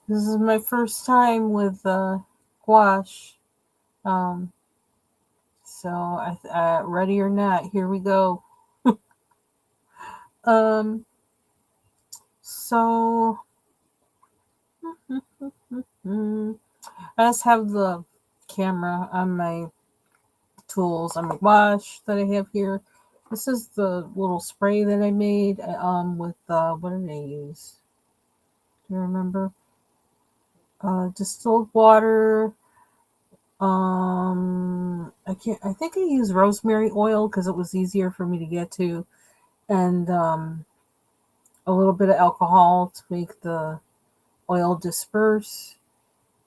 This is my first time with gouache. Um, ready or not, here we go. Um, so I just have the camera on my tools on my gouache that I have here. This is the little spray that I made with what did I use? Do you remember? Distilled water. I can't. I think I used rosemary oil because it was easier for me to get to, and a little bit of alcohol to make the oil disperse.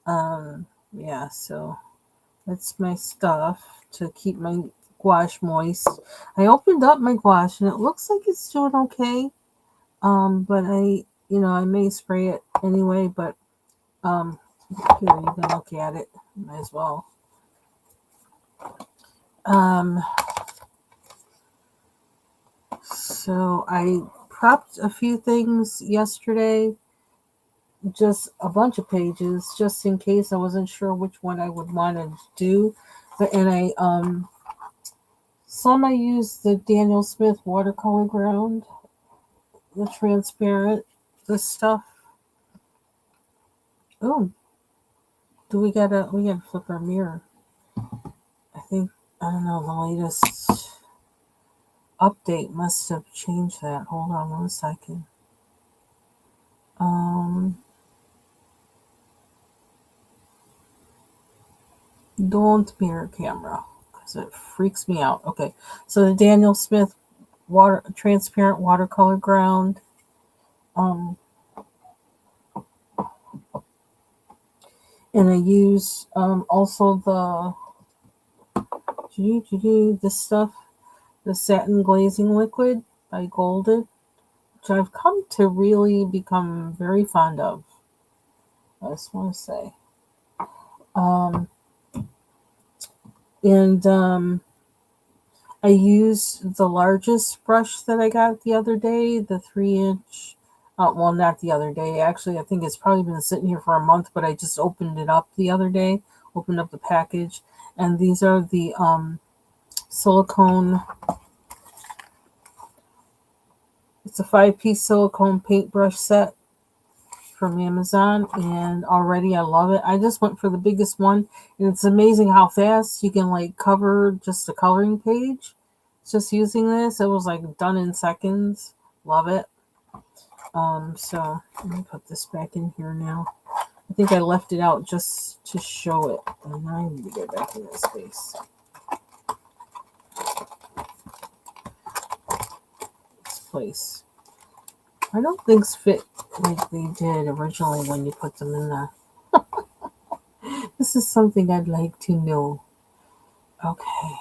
Yeah, so that's my stuff to keep my gouache moist. I opened up my gouache and it looks like it's doing okay. But I may spray it anyway. But um, here you can look at it. Might as well. Um, so I prepped a few things yesterday, just a bunch of pages, just in case I wasn't sure which one I would want to do. But and I some I used the Daniel Smith watercolor ground, the transparent, the stuff. Oh, do we gotta flip our mirror? I think I don't know. The latest update must have changed that. Hold on 1 second. Um, don't mirror camera because it freaks me out. Okay, so the Daniel Smith water transparent watercolor ground. Um, and I use also this stuff, the satin glazing liquid by Golden, which I've come to really become very fond of. I just want to say. Um, and I used the largest brush that I got the other day, the 3 inch. Well, not the other day. Actually, I think it's probably been sitting here for a month, but I just opened it up the other day, opened up the package. And these are the silicone, it's a 5 piece silicone paintbrush set from Amazon, and already I love it. I just went for the biggest one, and it's amazing how fast you can like cover just a coloring page. Just using this, it was like done in seconds. Love it. So let me put this back in here now. I think I left it out just to show it, and now I need to get back in this space. This place. I don't things fit like they did originally when you put them in there. This is something I'd like to know. Okay.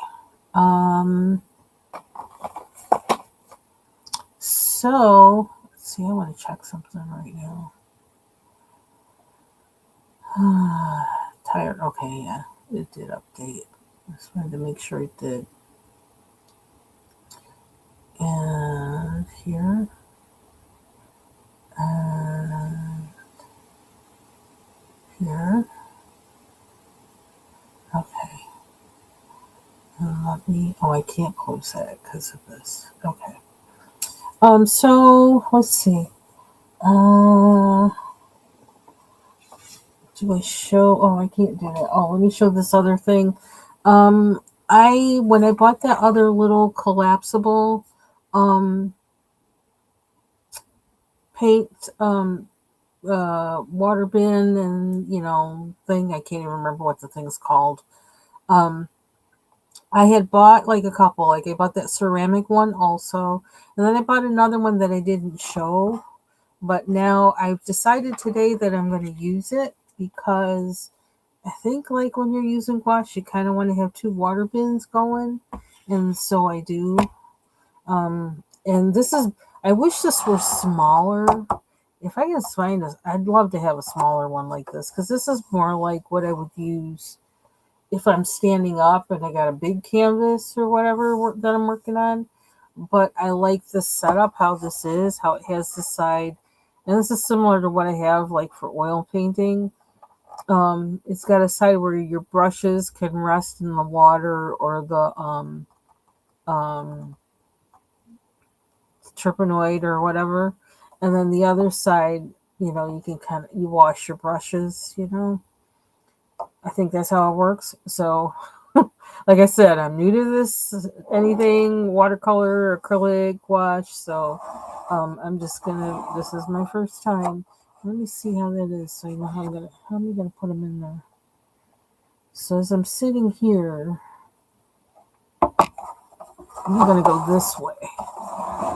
Um, let's see, I want to check something right now. Tired. Okay, yeah, it did update. I just wanted to make sure it did. And here. And here. Okay. And let me. Oh, I can't close that because of this. Okay. So let's see. Uh, do I show? Oh, I can't do that. Oh, let me show this other thing. When I bought that other little collapsible, um, paint, water bin and thing. I can't even remember what the thing's called. Um, I had bought like a couple. Like I bought that ceramic one also, and then I bought another one that I didn't show. But now I've decided today that I'm going to use it because I think like when you're using gouache, you kind of want to have two water bins going, and so I do. And this is, I wish this were smaller. If I can find this, I'd love to have a smaller one like this because this is more like what I would use if I'm standing up and I got a big canvas or whatever that I'm working on. But I like the setup, how this is, how it has the side And this is similar to what I have like for oil painting. It's got a side where your brushes can rest in the water or the um, Tripanoid or whatever, and then the other side, you can kind of you wash your brushes. I think that's how it works. So, like I said, I'm new to this anything watercolor, acrylic, wash. So, I'm just gonna. This is my first time. Let me see how that is, so you know how am I gonna put them in there. So as I'm sitting here, I'm gonna go this way.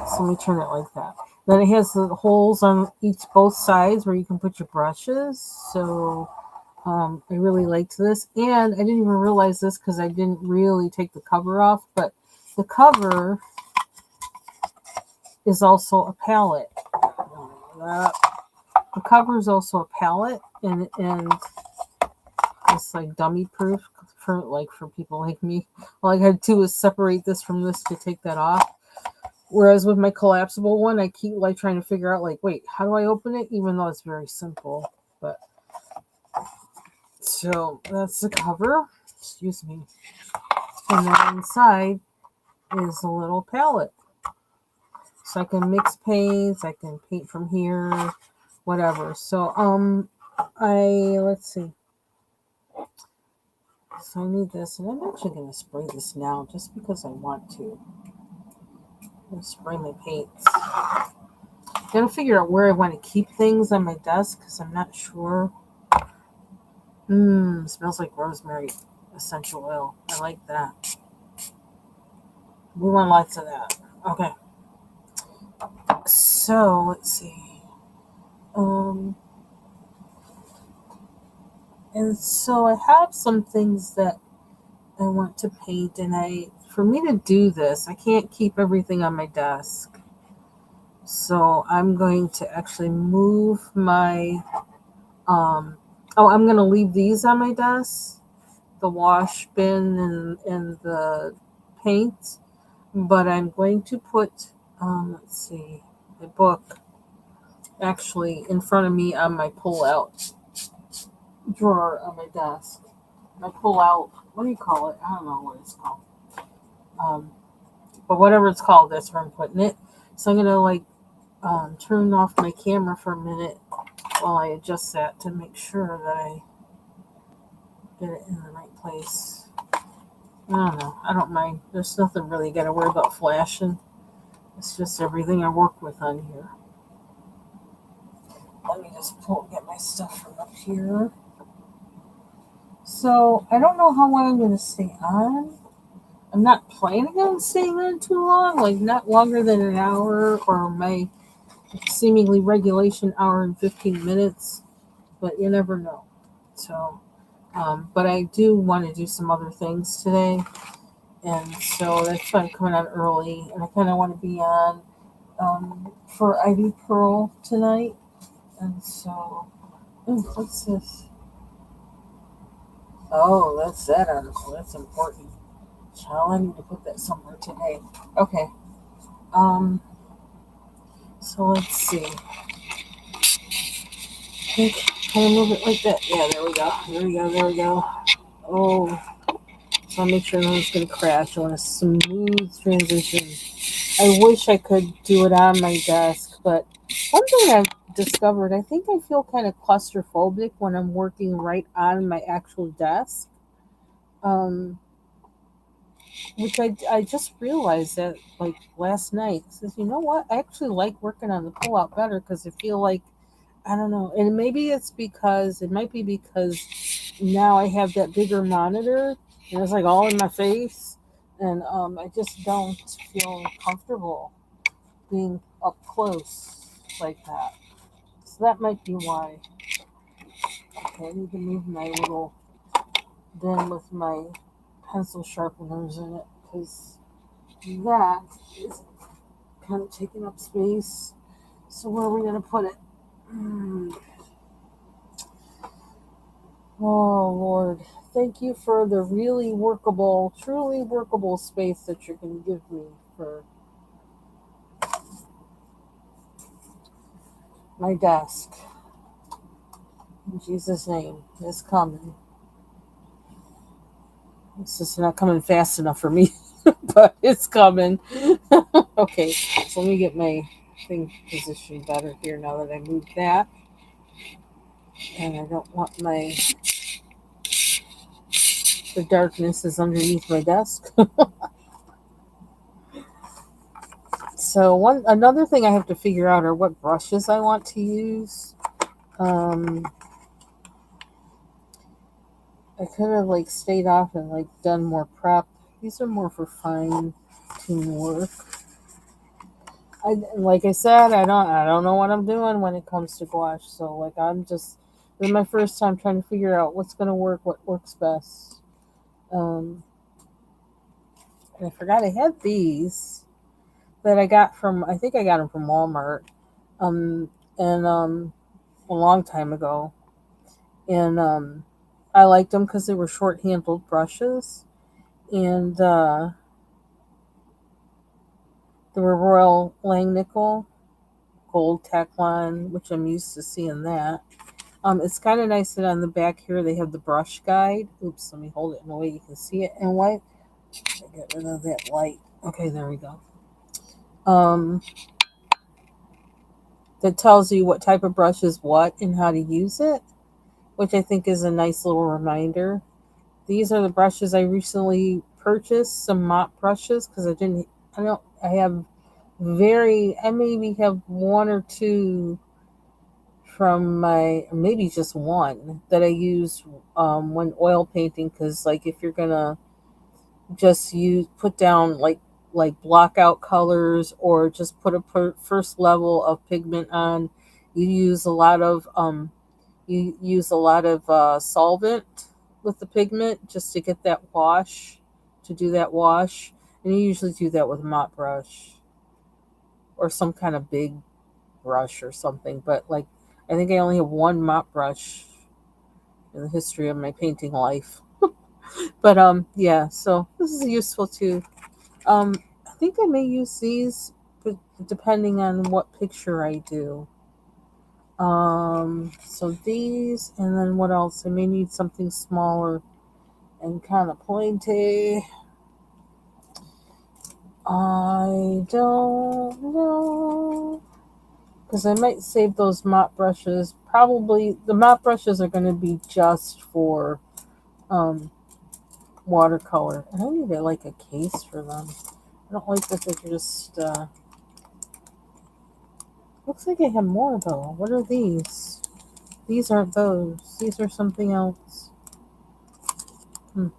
So let me turn it like that. Then it has the holes on both sides where you can put your brushes. So I really liked this, and I didn't even realize this because I didn't really take the cover off. But the cover is also a palette. The cover is also a palette, and it's like dummy proof for people like me. All I had to do was separate this from this to take that off. Whereas with my collapsible one, I keep like trying to figure out like, wait, how do I open it? Even though it's very simple. But so that's the cover. Excuse me. And then inside is a little palette. So I can mix paints, I can paint from here, whatever. So let's see. So I need this, and I'm actually gonna spray this now just because I want to. I'm gonna spray my paints. Gotta figure out where I want to keep things on my desk because I'm not sure. Smells like rosemary essential oil. I like that. We want lots of that. Okay. So let's see. Um, and so I have some things that I want to paint, and for me to do this, I can't keep everything on my desk. So I'm going to actually move my. I'm going to leave these on my desk, the wash bin and the paint, but I'm going to put, let's see, the book actually in front of me on my pull-out drawer on my desk. My pull-out, what do you call it? I don't know what it's called. Um, but whatever it's called, that's where I'm putting it. So I'm gonna turn off my camera for a minute while I adjust that to make sure that I get it in the right place. I don't know. I don't mind. There's nothing really got to worry about flashing. It's just everything I work with on here. Let me just get my stuff from up here. So I don't know how long I'm going to stay on. I'm not planning on staying on too long, like not longer than an hour or my seemingly regulation hour and 15 minutes, but you never know. So, but I do want to do some other things today, and so that's why I'm coming on early, and I kind of want to be on for Ivy Pearl tonight, and so, what's this? Oh, that's that article. That's important. Child, I need to put that somewhere today. Okay. Um. So let's see. Can I move it like that? Yeah, there we go. There we go. There we go. Oh, so I'll make sure no one's gonna crash. I want a smooth transition. I wish I could do it on my desk, but one thing I've discovered, I think I feel kind of claustrophobic when I'm working right on my actual desk. Um, which I just realized that like last night. Says, you know what? I actually like working on the pullout better because I feel like I don't know, and maybe it might be because now I have that bigger monitor and it's like all in my face, and I just don't feel comfortable being up close like that. So that might be why. Okay, I need to move my little bin with my pencil sharpeners in it because that is kind of taking up space. So where are we going to put it? Oh, Lord. Thank you for the really workable, truly workable space that you're going to give me for my desk. In Jesus' name, it's coming. It's just not coming fast enough for me, but it's coming. Okay, so let me get my thing positioned better here now that I moved that. And I don't want the darkness is underneath my desk. So another thing I have to figure out are what brushes I want to use. Um, I could have like stayed off and like done more prep. These are more for fine tune work. Like I said, I don't know what I'm doing when it comes to gouache. So like this is my first time trying to figure out what's gonna work, what works best. Um, and I forgot I had these that I think I got them from Walmart. Um, and a long time ago, and I liked them because they were short-handled brushes, and they were Royal Langnickel gold Teclon, which I'm used to seeing that. It's kind of nice that on the back here they have the brush guide. Oops, let me hold it in a way you can see it and white. Get rid of that light. Okay, there we go. Um, that tells you what type of brush is what and how to use it, which I think is a nice little reminder. These are the brushes I recently purchased, some mop brushes, because I have I maybe have one or two from maybe just one that I use when oil painting, because like if you're gonna just put down like block out colors or just put a first level of pigment on, you use a lot of solvent with the pigment just to get that wash, to do that wash. And you usually do that with a mop brush or some kind of big brush or something. But like, I think I only have one mop brush in the history of my painting life. But yeah, so this is useful too. I think I may use these, but depending on what picture I do. So these, and then what else? I may need something smaller and kind of pointy. I don't know. Because I might save those mop brushes. Probably the mop brushes are going to be just for um, watercolor. And I need like a case for them. I don't like that they're just. Looks like I have more though. What are these? These aren't those. These are something else. The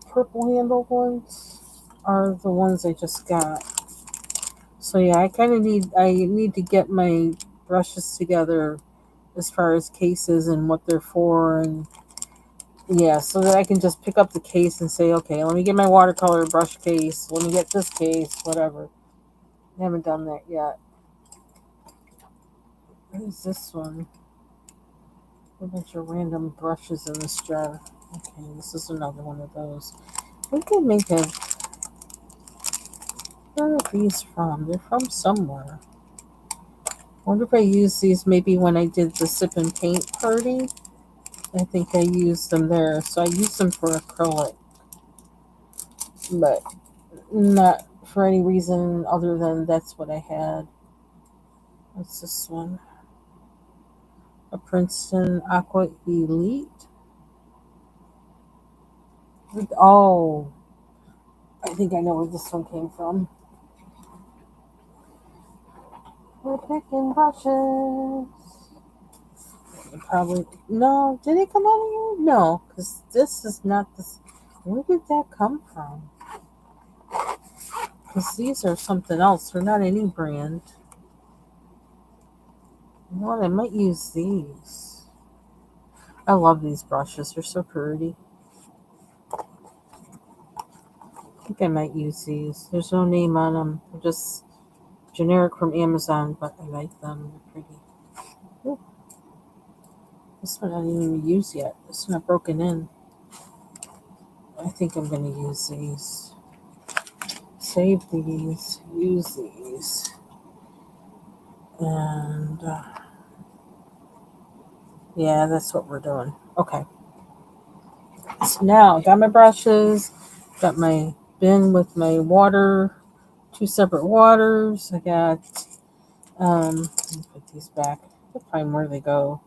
purple handle ones are the ones I just got. So yeah, I need to get my brushes together as far as cases and what they're for, and yeah, so that I can just pick up the case and say, okay, let me get my watercolor brush case, let me get this case, whatever. I haven't done that yet. What is this one? A bunch of random brushes in this jar. Okay, this is another one of those. We could make a. Where are these from? They're from somewhere. I wonder if I used these maybe when I did the sip and paint party. I think I used them there. So I used them for acrylic, but not for any reason other than that's what I had. What's this one? A Princeton Aqua Elite. Oh, I think I know where this one came from. We're picking brushes. Probably no. Did it come out of here? No, because this is not this. Where did that come from? Because these are something else. They're not any brand. You know what? I might use these. I love these brushes. They're so pretty. I think I might use these. There's no name on them. They're just generic from Amazon, but I like them. They're pretty. Ooh, this one I didn't even use yet. It's not broken in. I think I'm going to use these. Save these. Use these. And yeah, that's what we're doing. Okay. So now I got my brushes, got my bin with my water, two separate waters. I got let me put these back to find where they go.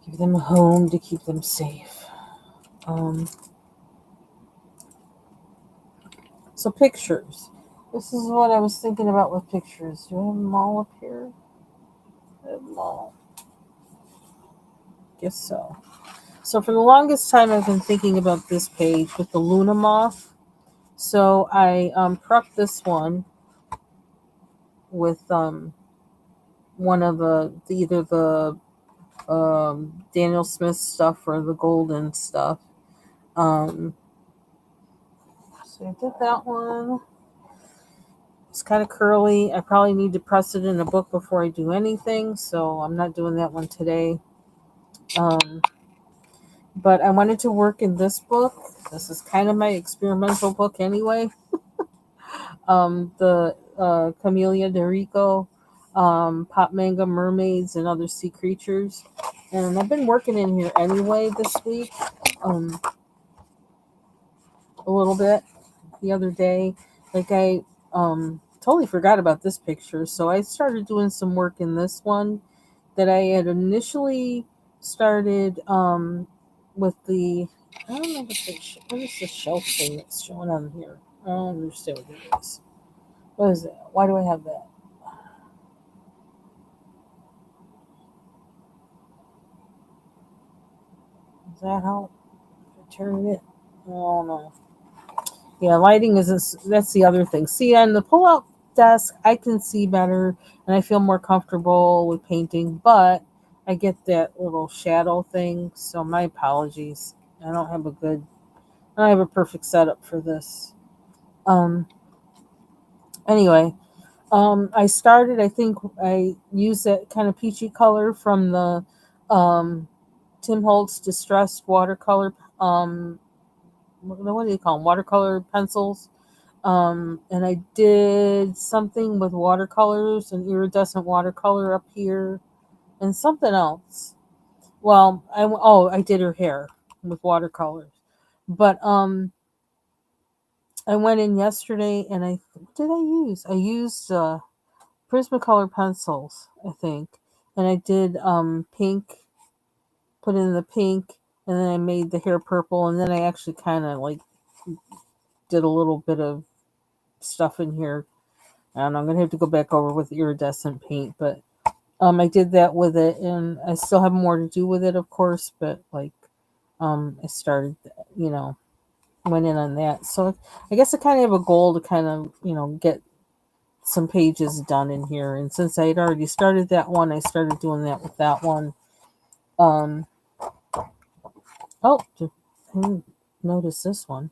Give them a home to keep them safe. Um, so pictures. This is what I was thinking about with pictures. Do I have them all up here? I have them all. Guess so. So for the longest time, I've been thinking about this page with the Luna moth. So I prepped this one with one of the either the Daniel Smith stuff or the golden stuff. Um, so I did that one. It's kind of curly. I probably need to press it in a book before I do anything, so I'm not doing that one today. Um, but I wanted to work in this book. This is kind of my experimental book anyway. The Camellia de Rico, Pop Manga Mermaids and Other Sea Creatures. And I've been working in here anyway this week, a little bit the other day. Like I totally forgot about this picture, so I started doing some work in this one that I had initially started with the I don't know what is the shelf thing that's showing on here. I don't understand what it is. What is that? Why do I have that? Does that help? Turn it. Oh no. Yeah, lighting isn't. That's the other thing. See, on the pull-out desk, I can see better and I feel more comfortable with painting. But I get that little shadow thing. So my apologies. I don't have a good. I don't have a perfect setup for this. Um. Anyway, I started. I think I used that kind of peachy color from the um, Tim Holtz Distressed Watercolor. What do you call them? Watercolor pencils. And I did something with watercolors, an iridescent watercolor up here, and something else. Well, I did her hair with watercolors, but I went in yesterday and what did I use? I used Prismacolor pencils, I think, and I did pink, put in the pink, and then I made the hair purple, and then I actually kind of like did a little bit of stuff in here. I don't know. I'm gonna have to go back over with iridescent paint, but I did that with it, and I still have more to do with it, of course. But like, I started, you know, went in on that. So I guess I kind of have a goal to kind of, get some pages done in here. And since I had already started that one, I started doing that with that one. Um, oh, I didn't notice this one.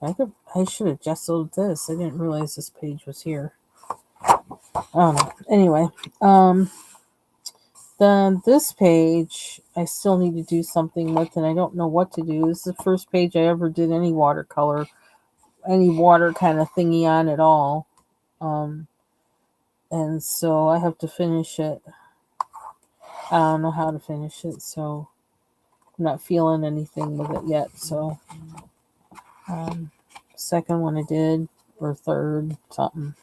I should have gessoed this. I didn't realize this page was here. Anyway, um, then this page I still need to do something with, and I don't know what to do. This is the first page I ever did any watercolor, any water kind of thingy on at all. Um, and so I have to finish it. I don't know how to finish it, so I'm not feeling anything with it yet. So, um, second one I did, or third, something.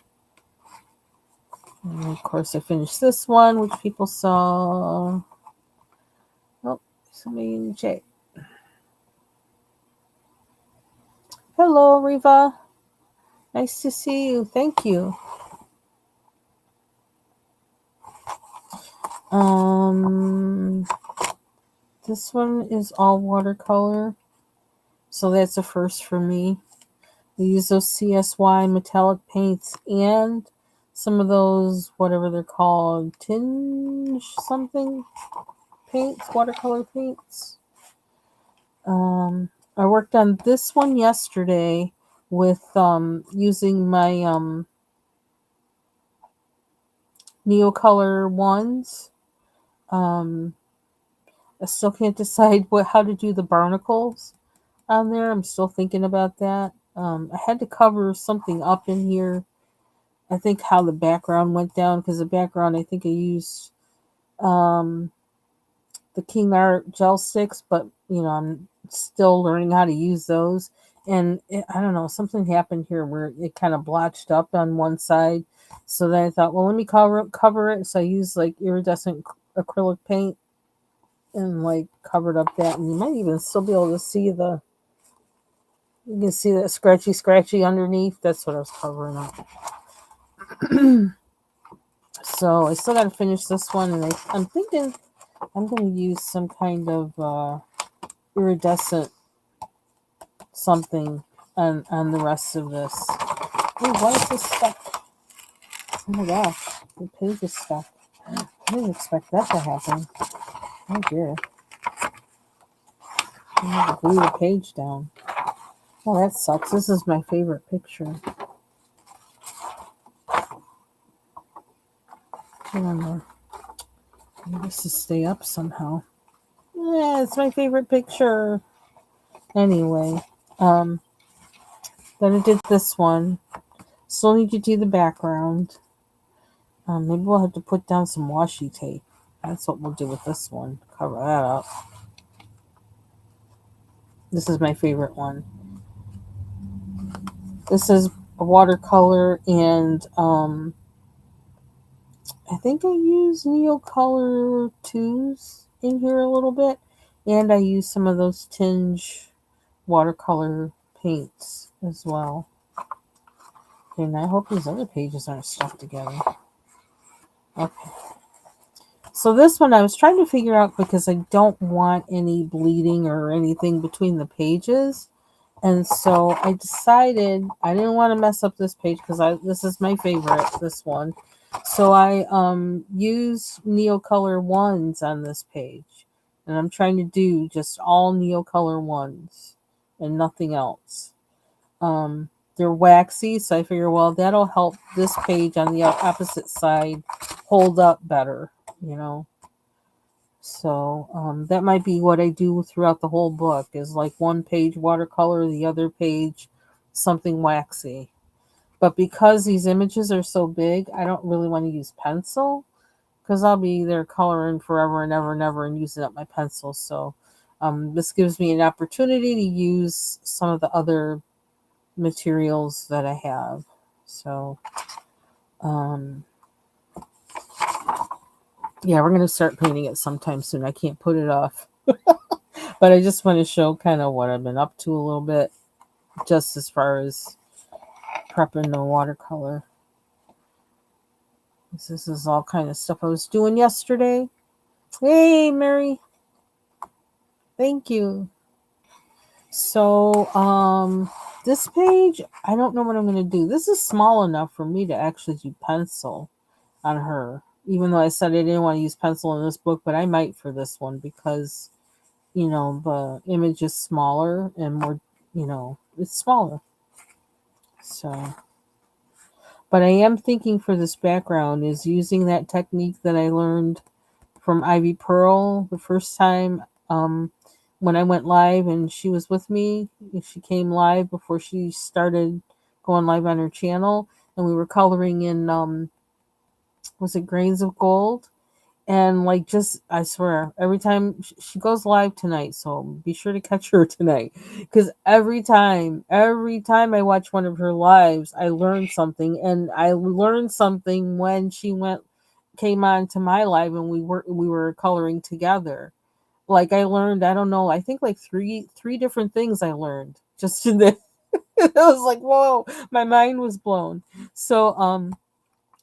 And of course, I finished this one, which people saw. Oh, somebody in the chat. Hello, Riva. Nice to see you. Thank you. Um, this one is all watercolor, so that's a first for me. We use those CSY metallic paints and some of those, whatever they're called, tinge something paints, watercolor paints. I worked on this one yesterday with using my Neocolor ones. Um, I still can't decide how to do the barnacles on there. I'm still thinking about that. I had to cover something up in here I think how the background went down, because the background, I think I used um, the King Art gel sticks, but I'm still learning how to use those. And I don't know, something happened here where it kind of blotched up on one side. So then I thought, well, let me cover it. So I used like iridescent acrylic paint and like covered up that. And you might even still be able to see you can see that scratchy underneath. That's what I was covering up. So I still got to finish this one, and I'm thinking I'm going to use some kind of iridescent something on the rest of this. Ooh, why is this stuck? Oh my gosh, the page is stuck. I didn't expect that to happen. Oh dear. I have to glue the page down. Oh, that sucks. This is my favorite picture. I don't know. I guess to stay up somehow. Yeah, it's my favorite picture. Anyway, then I did this one. Still need to do the background. Maybe we'll have to put down some washi tape. That's what we'll do with this one. Cover that up. This is my favorite one. This is a watercolor, and I think I use Neocolor 2s in here a little bit, and I use some of those tinge watercolor paints as well. And I hope these other pages aren't stuck together. Okay. So this one I was trying to figure out because I don't want any bleeding or anything between the pages. And so I decided I didn't want to mess up this page because this is my favorite, this one. So I used Neocolor 1s on this page. And I'm trying to do just all Neocolor 1s and nothing else. They're waxy, so I figure, well, that'll help this page on the opposite side hold up better, So that might be what I do throughout the whole book, is like one page watercolor, the other page something waxy. But because these images are so big, I don't really want to use pencil because I'll be there coloring forever and ever and ever and using up my pencil. So this gives me an opportunity to use some of the other materials that I have. So yeah, we're going to start painting it sometime soon. I can't put it off. But I just want to show kind of what I've been up to a little bit, just as far as prepping the watercolor. This is all kind of stuff I was doing yesterday. Hey, Mary. Thank you. So, this page, I don't know what I'm going to do. This is small enough for me to actually do pencil on her. Even though I said I didn't want to use pencil in this book, but I might for this one because, the image is smaller and more, it's smaller. So, but I am thinking for this background is using that technique that I learned from Ivy Pearl the first time when I went live and she was with me. She came live before she started going live on her channel, and we were coloring in was it Grains of Gold? And like, just, I swear, every time she goes live tonight, so be sure to catch her tonight. Because every time I watch one of her lives, I learn something. And I learned something when she came on to my live and we were coloring together. Like, I learned, I don't know, I think like three different things I learned just in this. I was like, whoa, my mind was blown. So,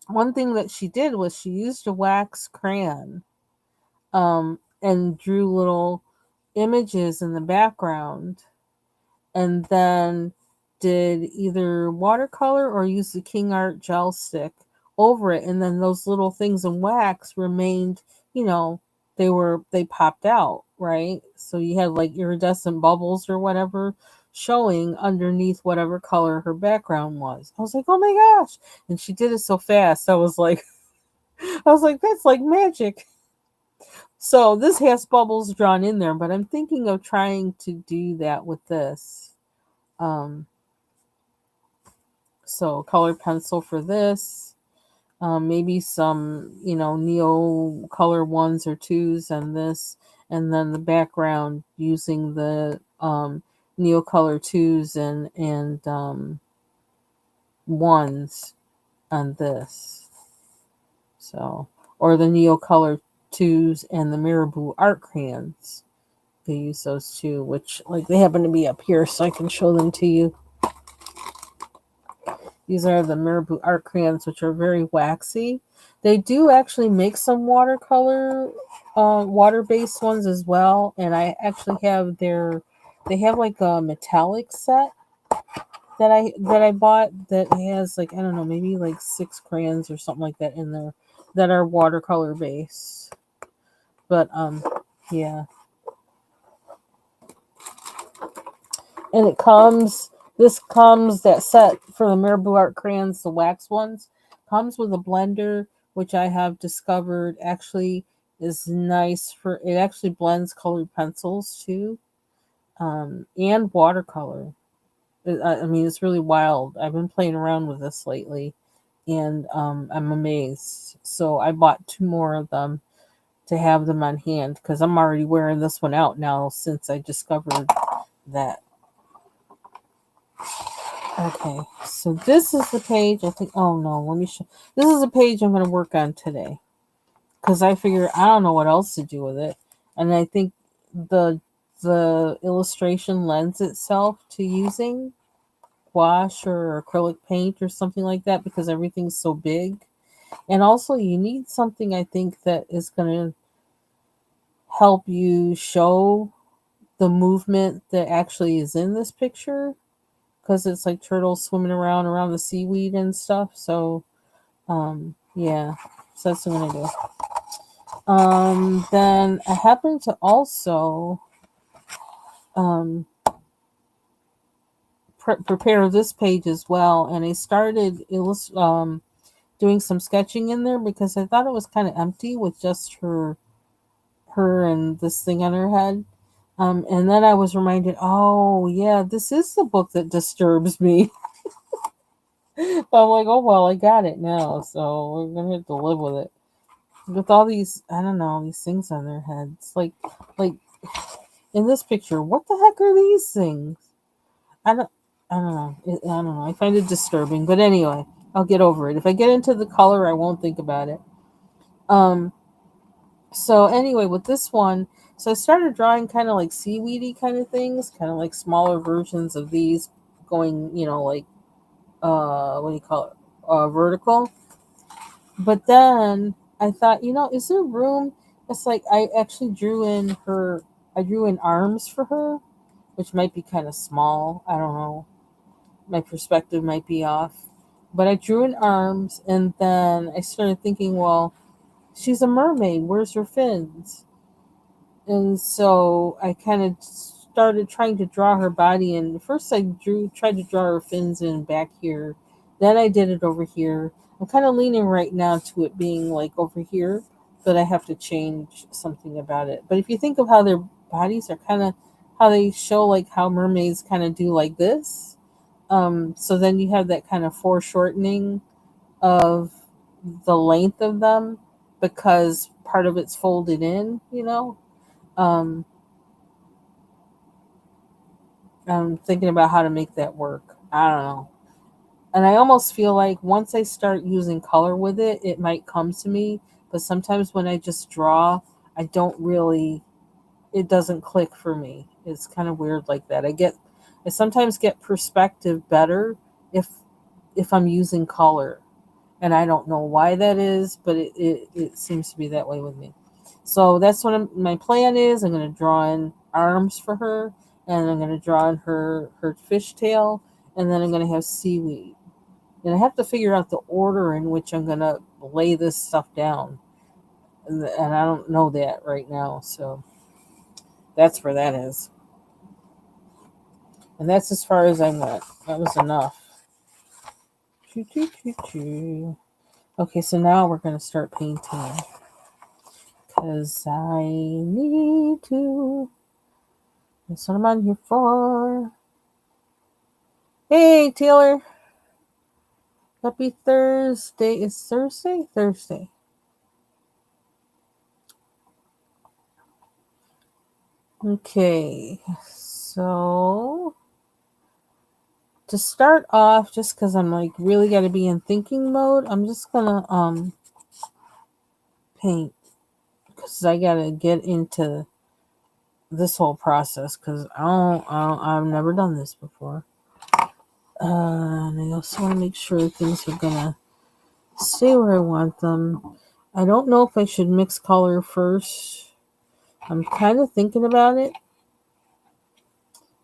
one thing that she did was she used a wax crayon and drew little images in the background, and then did either watercolor or use the King Art gel stick over it, and then those little things in wax remained, they popped out, right? So you had like iridescent bubbles or whatever showing underneath whatever color her background was. I was like, oh my gosh. And she did it so fast. I was like, that's like magic. So this has bubbles drawn in there, but I'm thinking of trying to do that with this. So colored pencil for this. Maybe some, neo color ones or twos and this, and then the background using the neo color twos and ones on this. So, or the neo color twos and the Marabou art crayons. They use those too, which like they happen to be up here, so I can show them to you. These are the Marabou art crayons, which are very waxy. They do actually make some watercolor, water-based ones as well. And I actually have they have like a metallic set that I bought that has like, I don't know, maybe like 6 crayons or something like that in there that are watercolor based. But yeah. And that set for the Marabou art crayons, the wax ones, comes with a blender, which I have discovered actually is nice for, it actually blends colored pencils too, and watercolor. I mean, it's really wild. I've been playing around with this lately, and I'm amazed. So I bought 2 more of them to have them on hand because I'm already wearing this one out now since I discovered that. Okay, so this is the page I think. Oh no, let me show. This is a page I'm going to work on today because I figure I don't know what else to do with it, and I think the the illustration lends itself to using gouache or acrylic paint or something like that because everything's so big, and also you need something I think that is going to help you show the movement that actually is in this picture because it's like turtles swimming around the seaweed and stuff. So, yeah, so that's what I'm gonna do. Then I happen to also prepare this page as well, and I started doing some sketching in there because I thought it was kind of empty with just her and this thing on her head. And then I was reminded, oh yeah, this is the book that disturbs me. But I'm like, oh well, I got it now, so we're gonna have to live with it. With all these, I don't know, these things on their heads, like in this picture, what the heck are these things? I don't, I don't know. I don't know. I find it disturbing, but anyway, I'll get over it. If I get into the color, I won't think about it. Um. So anyway, with this one, so I started drawing kind of like seaweedy kind of things, kind of like smaller versions of these, going, like what do you call it, vertical. But then I thought, is there room? It's like I drew in arms for her, which might be kind of small. I don't know. My perspective might be off. But I drew in arms, and then I started thinking, well, she's a mermaid. Where's her fins? And so I kind of started trying to draw her body. And first I tried to draw her fins in back here. Then I did it over here. I'm kind of leaning right now to it being like over here, but I have to change something about it. But if you think of how their bodies are kind of how they show like how mermaids kind of do like this, so then you have that kind of foreshortening of the length of them because part of it's folded in. Um, I'm thinking about how to make that work. I don't know. And I almost feel like once I start using color with it, it might come to me. But sometimes when I just draw, I don't really, it doesn't click for me. It's kind of weird like that. I sometimes get perspective better if I'm using color. And I don't know why that is, but it seems to be that way with me. So that's what my plan is. I'm going to draw in arms for her, and I'm going to draw in her fishtail, and then I'm going to have seaweed. And I have to figure out the order in which I'm going to lay this stuff down, and I don't know that right now. So that's where that is, and that's as far as I went. That was enough. Choo, choo, choo, choo. Okay, so now we're going to start painting. Because I need to. That's what I'm on here for. Hey, Taylor. Happy Thursday. Is Thursday? Thursday. Okay, so to start off, just because I'm like really got to be in thinking mode, I'm just gonna paint because I gotta get into this whole process because I've never done this before. And I also want to make sure things are gonna stay where I want them. I don't know if I should mix color first. I'm kind of thinking about it,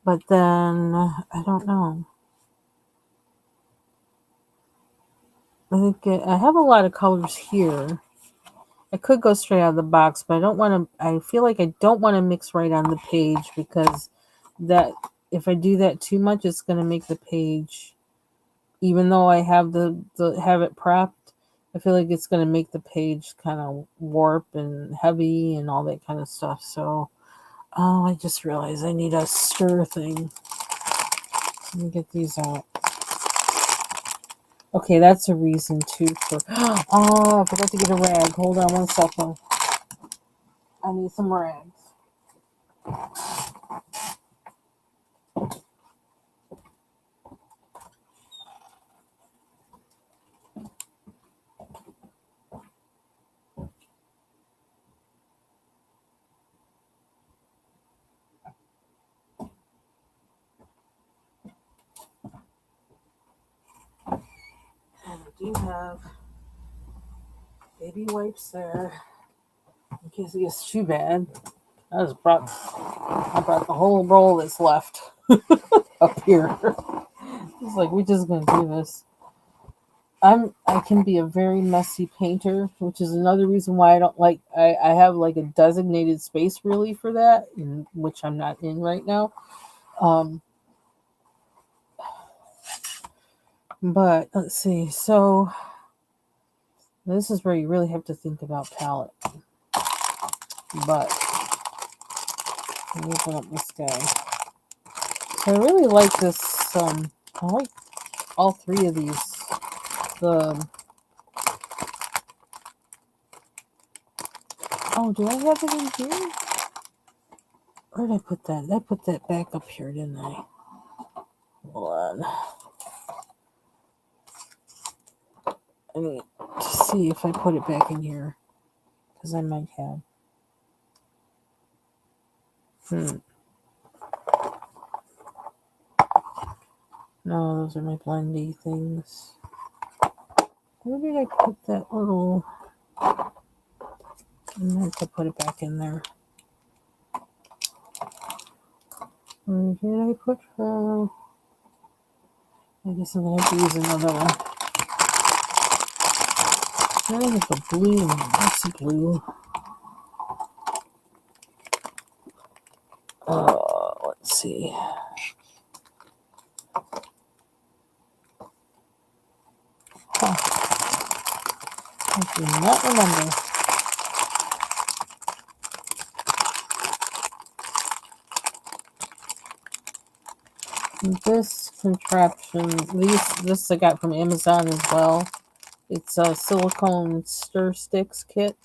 but then I don't know. I think I have a lot of colors here. I could go straight out of the box, but I don't want to. I feel like I don't want to mix right on the page because that if I do that too much, it's going to make the page. Even though I have have it prepped, I feel like it's going to make the page kind of warp and heavy and all that kind of stuff. So, oh, I just realized I need a stir thing. Let me get these out. Okay, that's a reason too for. Oh, I forgot to get a rag. Hold on one second. I need some rags. And I do have baby wipes there in case it gets too bad. I brought the whole roll that's left up here. It's like we're just gonna do this. I can be a very messy painter, which is another reason why I don't like I have like a designated space really for that, which I'm not in right now. But let's see. So this is where you really have to think about palette. But let me open up this guy. So I really like this. I like all three of these. The oh, do I have it in here? Where did I put that? I put that back up here, didn't I? Hold on. I need to see if I put it back in here. Because I might have. No, those are my blendy things. Where did I put that little... I meant to put it back in there. Where did I put her? I guess I'm going to have to use another one. I have a blue one. What's the blue? Let's see. Huh. I do not remember. This contraption, this I got from Amazon as well. It's a silicone stir sticks kit.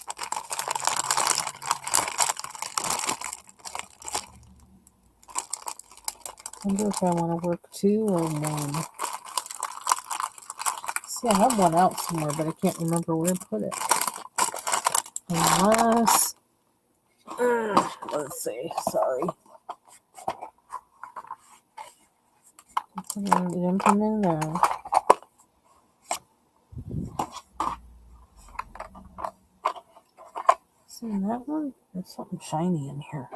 I wonder if I want to work 2 or 1. See, I have one out somewhere, but I can't remember where to put it. Unless, let's see, sorry. Didn't put in there. See that one? There's something shiny in here.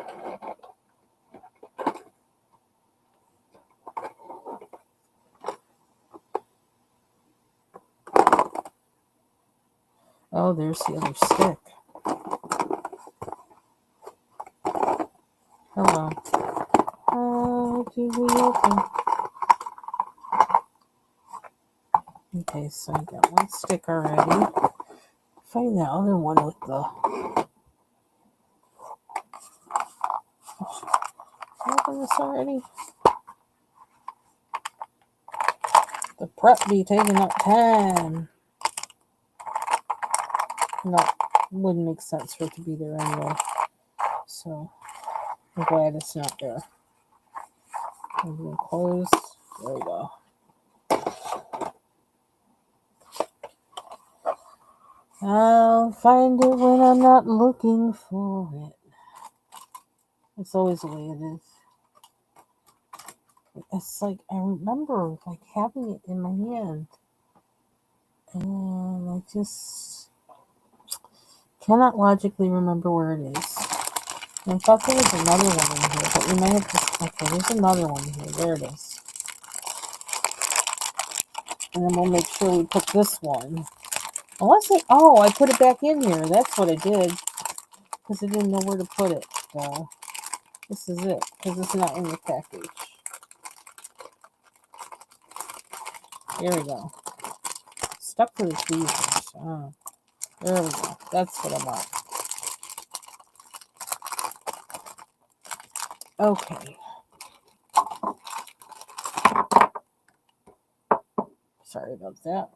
Oh, there's the other stick. Hello. How do we open? Okay, so I got one stick already. Find that other one with the... Did I open this already? The prep be taking up time? No, wouldn't make sense for it to be there anyway. So I'm glad it's not there. I'm going to close. There we go. I'll find it when I'm not looking for it. It's always the way it is. It's like I remember like having it in my hand, and I just cannot logically remember where it is. And I thought there was another one in here, but we might have to. Okay, there's another one here. There it is. And then we'll make sure we put this one. Unless I put it back in here. That's what I did. Because I didn't know where to put it. So, this is it. Because it's not in the package. Here we go. Stuck to the tweezers. Oh, there we go. That's what I want. Okay. Sorry about that.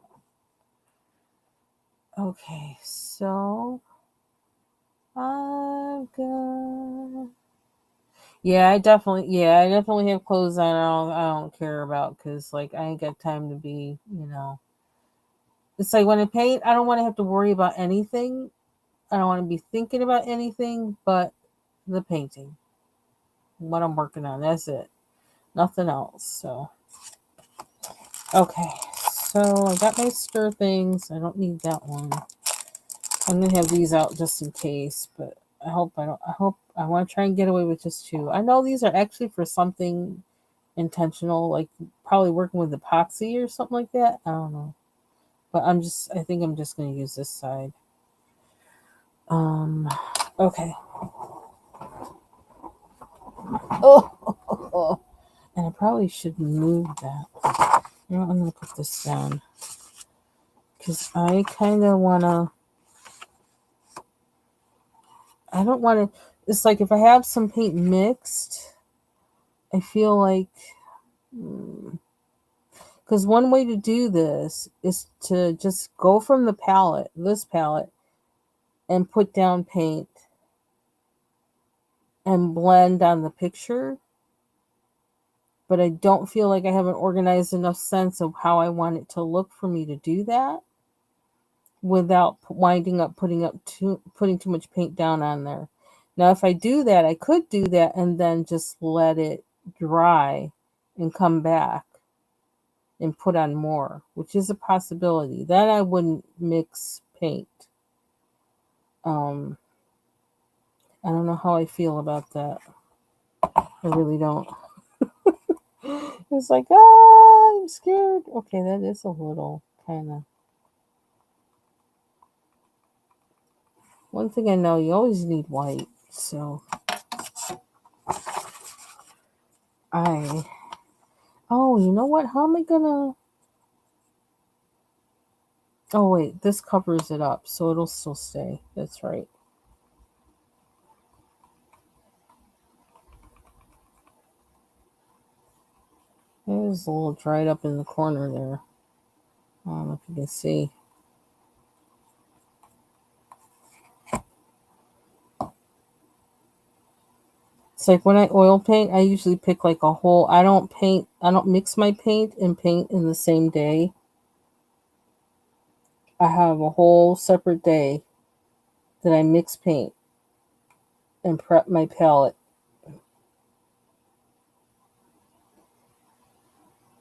Okay, so I've got. Yeah, I definitely have clothes on I don't care about because like I ain't got time to be, It's like when I paint, I don't want to have to worry about anything. I don't want to be thinking about anything but the painting. What I'm working on. That's it. Nothing else. So okay. So I got my stir things. I don't need that one. I'm gonna have these out just in case, but I hope I want to try and get away with just two. I know these are actually for something intentional, like probably working with epoxy or something like that. I don't know. But I think I'm just gonna use this side. Okay. Oh, and I probably should move that. You know, I'm gonna put this down because I kind of wanna. I don't want to. It's like if I have some paint mixed, I feel like. Because one way to do this is to just go from this palette, and put down paint and blend on the picture. But I don't feel like I have an organized enough sense of how I want it to look for me to do that without winding up putting too much paint down on there. Now, if I do that, I could do that and then just let it dry and come back and put on more, which is a possibility. Then I wouldn't mix paint. I don't know how I feel about that. I really don't. It's like, I'm scared. Okay, that is a little kind of. One thing I know, you always need white. So oh, you know what? How am I gonna? Oh wait, this covers it up, so it'll still stay. That's right. It is a little dried up in the corner there. I don't know if you can see. It's like when I oil paint, I usually pick like a whole. I don't mix my paint and paint in the same day. I have a whole separate day that I mix paint and prep my palette.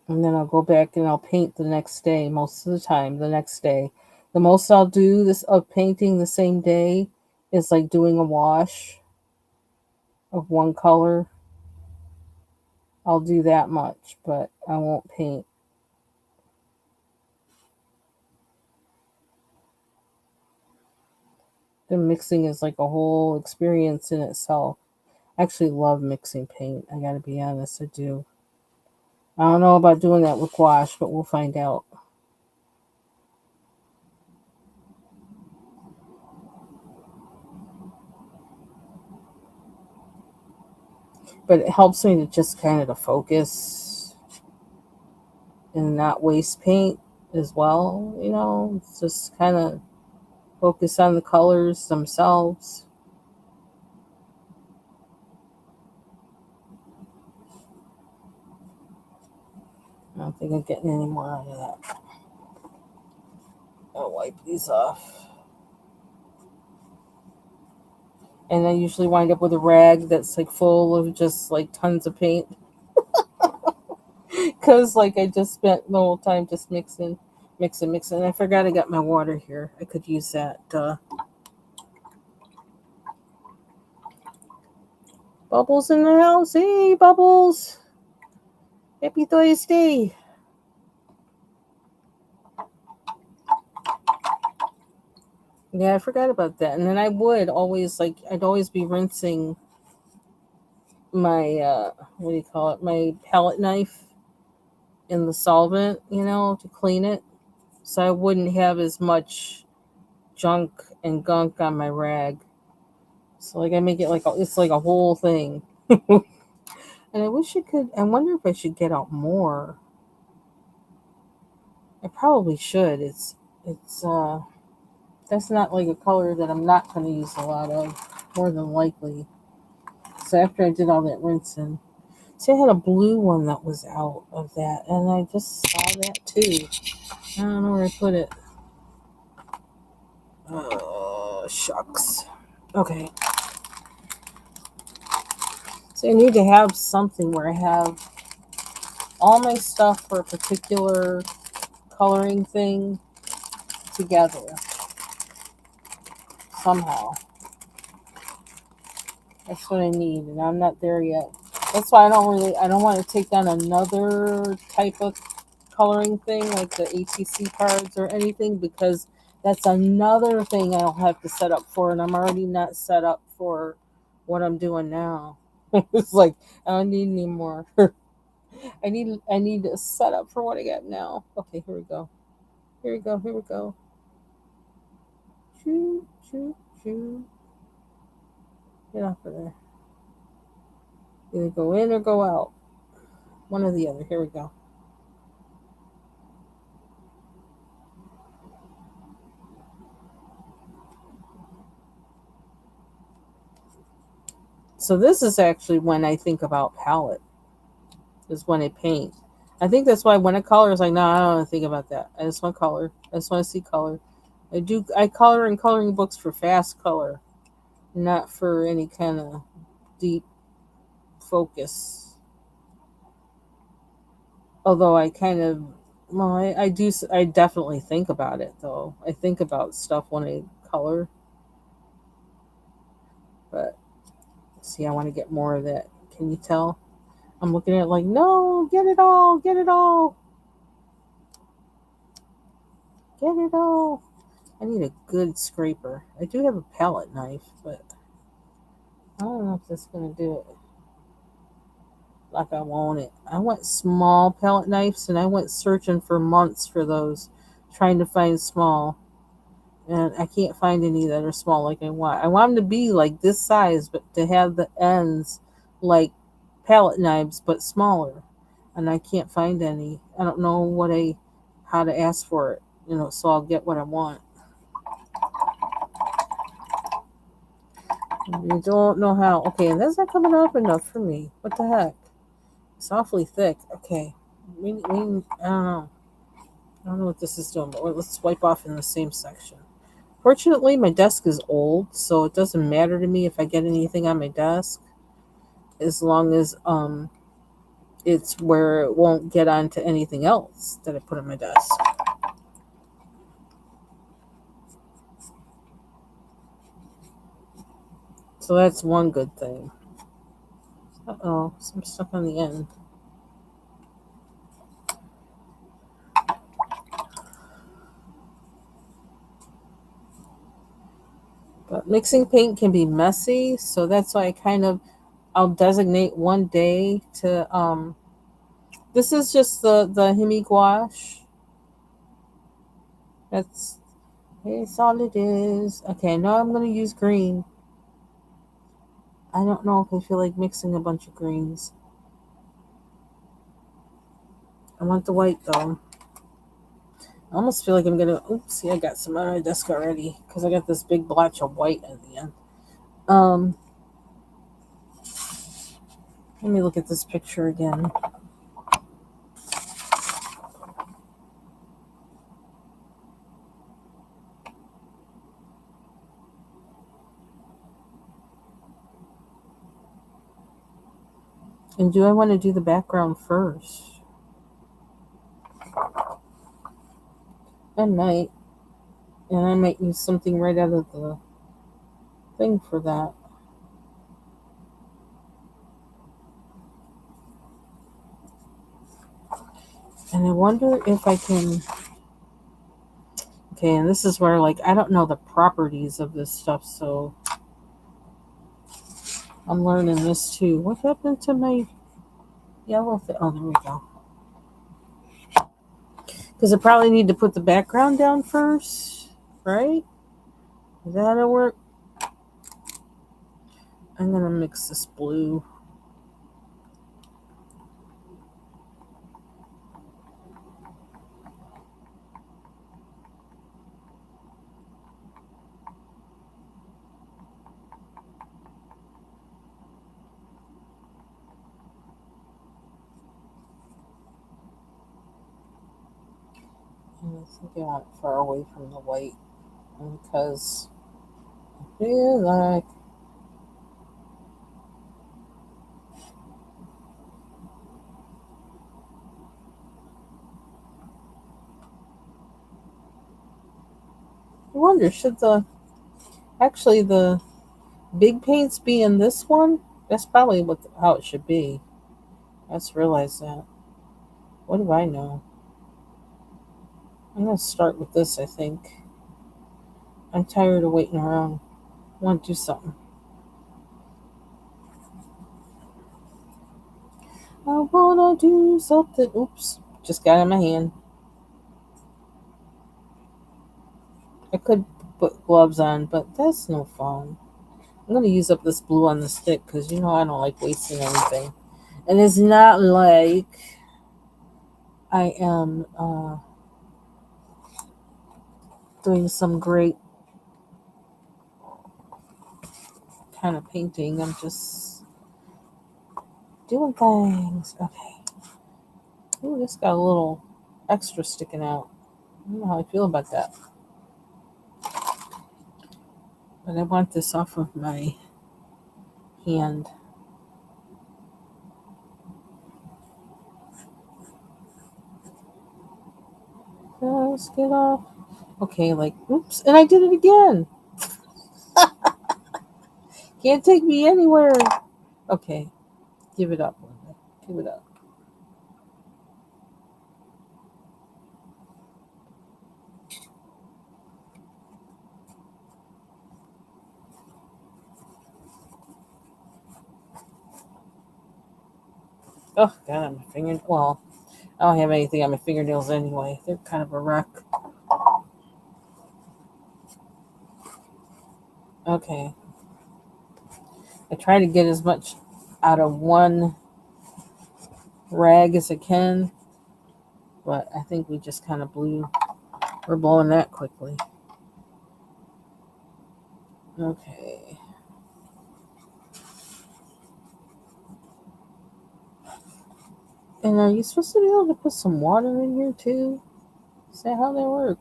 And then I'll go back and I'll paint the next day, most of the time, the next day. The most I'll do this of painting the same day is like doing a wash of one color. I'll do that much, but I won't paint. The mixing is like a whole experience in itself. I actually love mixing paint. I gotta be honest, I do. I don't know about doing that with gouache, but we'll find out. But it helps me to just kind of to focus. and not waste paint as well. It's just kind of focus on the colors themselves. I don't think I'm getting any more out of that. I'll wipe these off. And I usually wind up with a rag that's like full of just like tons of paint. Because like I just spent the whole time just mixing. And I forgot I got my water here. I could use that. Bubbles in the house. Hey, Bubbles. Happy Thursday. Yeah, I forgot about that. And then I would always I'd always be rinsing my what do you call it? My palette knife in the solvent, to clean it. So I wouldn't have as much junk and gunk on my rag. So like I make it it's like a whole thing. And I wish I could. I wonder if I should get out more. I probably should. It's that's not like a color that I'm not going to use a lot of, more than likely. So after I did all that rinsing, see, I had a blue one that was out of that, and I just saw that too. I don't know where I put it. Oh, shucks. Okay. So I need to have something where I have all my stuff for a particular coloring thing together somehow. That's what I need, and I'm not there yet. That's why I don't want to take down another type of coloring thing like the ATC cards or anything, because that's another thing I'll have to set up for, and I'm already not set up for what I'm doing now. It's like I don't need any more. I need a setup for what I got now. Okay, here we go. Here we go. Here we go. Choo choo choo. Get off of there. Either go in or go out. One or the other. Here we go. So this is actually when I think about palette. Is when I paint. I think that's why when I color, it's like, no, I don't want to think about that. I just want color. I just want to see color. I color in coloring books for fast color, not for any kind of deep focus. Although I kind of, well, I do, I definitely think about it though. I think about stuff when I color, but see, I want to get more of that. Can you tell? I'm looking at it like, no, get it all, get it all, get it all. I need a good scraper. I do have a palette knife, but I don't know if that's going to do it like I want it. I want small palette knives, and I went searching for months for those, trying to find small. And I can't find any that are small like I want. I want them to be like this size, but to have the ends like palette knives, but smaller. And I can't find any. I don't know how to ask for it, so I'll get what I want. You don't know how. Okay, that's not coming up enough for me. What the heck? It's awfully thick. Okay. I don't know. I don't know what this is doing, but let's swipe off in the same section. Fortunately, my desk is old, so it doesn't matter to me if I get anything on my desk, as long as it's where it won't get onto anything else that I put on my desk. So that's one good thing. Uh-oh, some stuff on the end. But mixing paint can be messy, so that's why I'll designate one day to this is just the Hemi gouache. It's all it is. Okay, now I'm gonna use green. I don't know if I feel like mixing a bunch of greens. I want the white though. I almost feel like I'm gonna. Oops, see, I got some on my desk already because I got this big blotch of white at the end. Um, Let me look at this picture again. And do I want to do the background first? I might. And I might use something right out of the thing for that. And I wonder if I can. Okay, and this is where, like, I don't know the properties of this stuff, so I'm learning this too. What happened to my yellow thing? Oh, there we go. Because I probably need to put the background down first, right? Is that how it work? I'm going to mix this blue. And I think I want it far away from the white because I feel like I wonder, should the big paints be in this one? That's probably how it should be. Let's realize that. What do I know? I'm going to start with this, I think. I'm tired of waiting around. I want to do something. I want to do something. Oops. Just got it in my hand. I could put gloves on, but that's no fun. I'm going to use up this blue on the stick because, you know, I don't like wasting anything. And it's not like I am doing some great kind of painting. I'm just doing things. Okay. Ooh, this got a little extra sticking out. I don't know how I feel about that. But I want this off of my hand. Let's get off. Okay, like, oops. And I did it again. Can't take me anywhere. Okay. Give it up, Linda. Give it up. Oh, God, on my finger. Well, I don't have anything on my fingernails anyway. They're kind of a wreck. Okay. I try to get as much out of one rag as I can, but I think we just kind of we're blowing that quickly. Okay. And are you supposed to be able to put some water in here too? Is that how they work?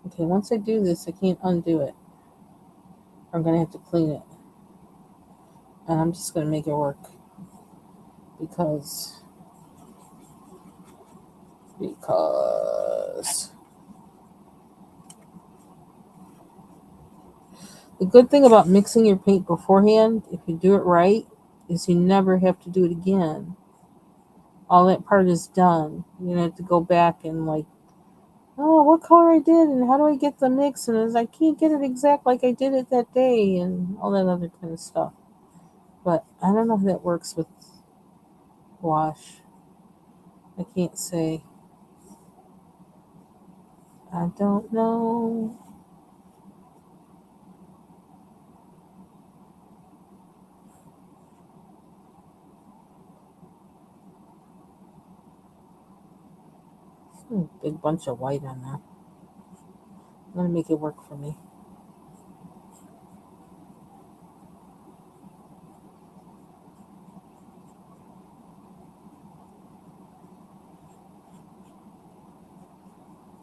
Okay, once I do this, I can't undo it. I'm going to have to clean it. And I'm just going to make it work. Because the good thing about mixing your paint beforehand, if you do it right, is you never have to do it again. All that part is done. You don't have to go back and like, oh, what color I did and how do I get the mix? And I can't get it exact like I did it that day and all that other kind of stuff. But I don't know if that works with wash. I can't say. I don't know. Big bunch of white on there. I'm gonna make it work for me.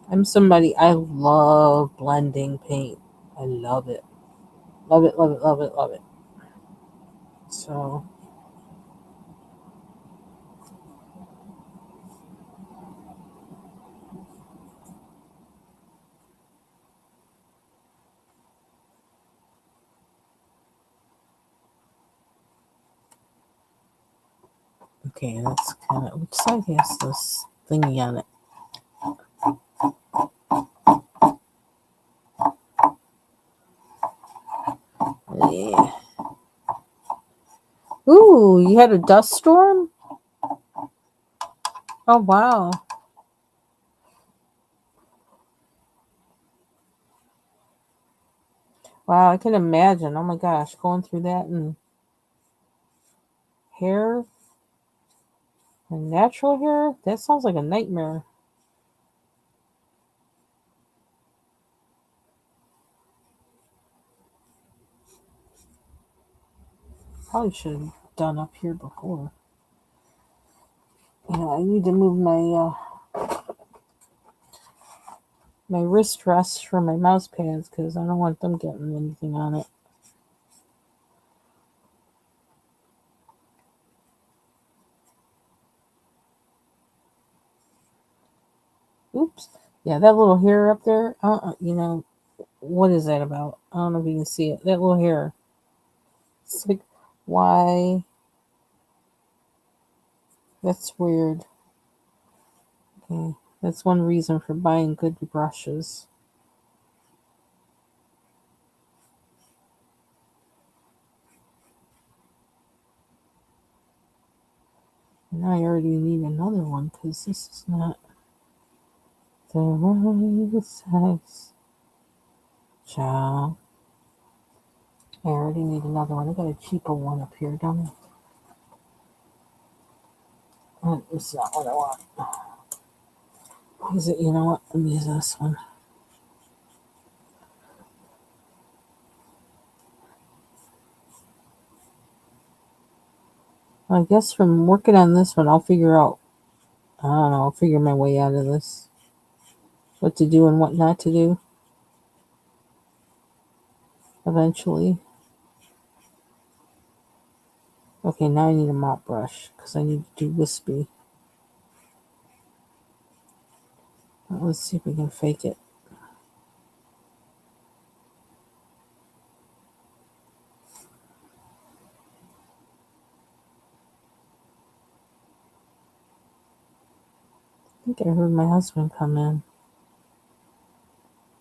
I'm somebody, I love blending paint. I love it. Love it, love it, love it, love it. So, okay, that's kind of, which side has this thingy on it? Yeah. Ooh, you had a dust storm? Oh, wow. Wow, I can imagine. Oh my gosh, going through that and hair and natural hair? That sounds like a nightmare. Probably should have done up here before. Yeah, I need to move my wrist rests for my mouse pads because I don't want them getting anything on it. Oops. Yeah, that little hair up there. What is that about? I don't know if you can see it. That little hair. It's like, why? That's weird. Okay, that's one reason for buying good brushes. And I already need another one because this is not the right size. Child. I already need another one. I got a cheaper one up here, don't I? It's not what I want. Is it? You know what? Let me use this one. I guess from working on this one, I'll figure out. I don't know. I'll figure my way out of this. What to do and what not to do. Eventually. Okay, now I need a mop brush because I need to do wispy. Let's see if we can fake it. I think I heard my husband come in.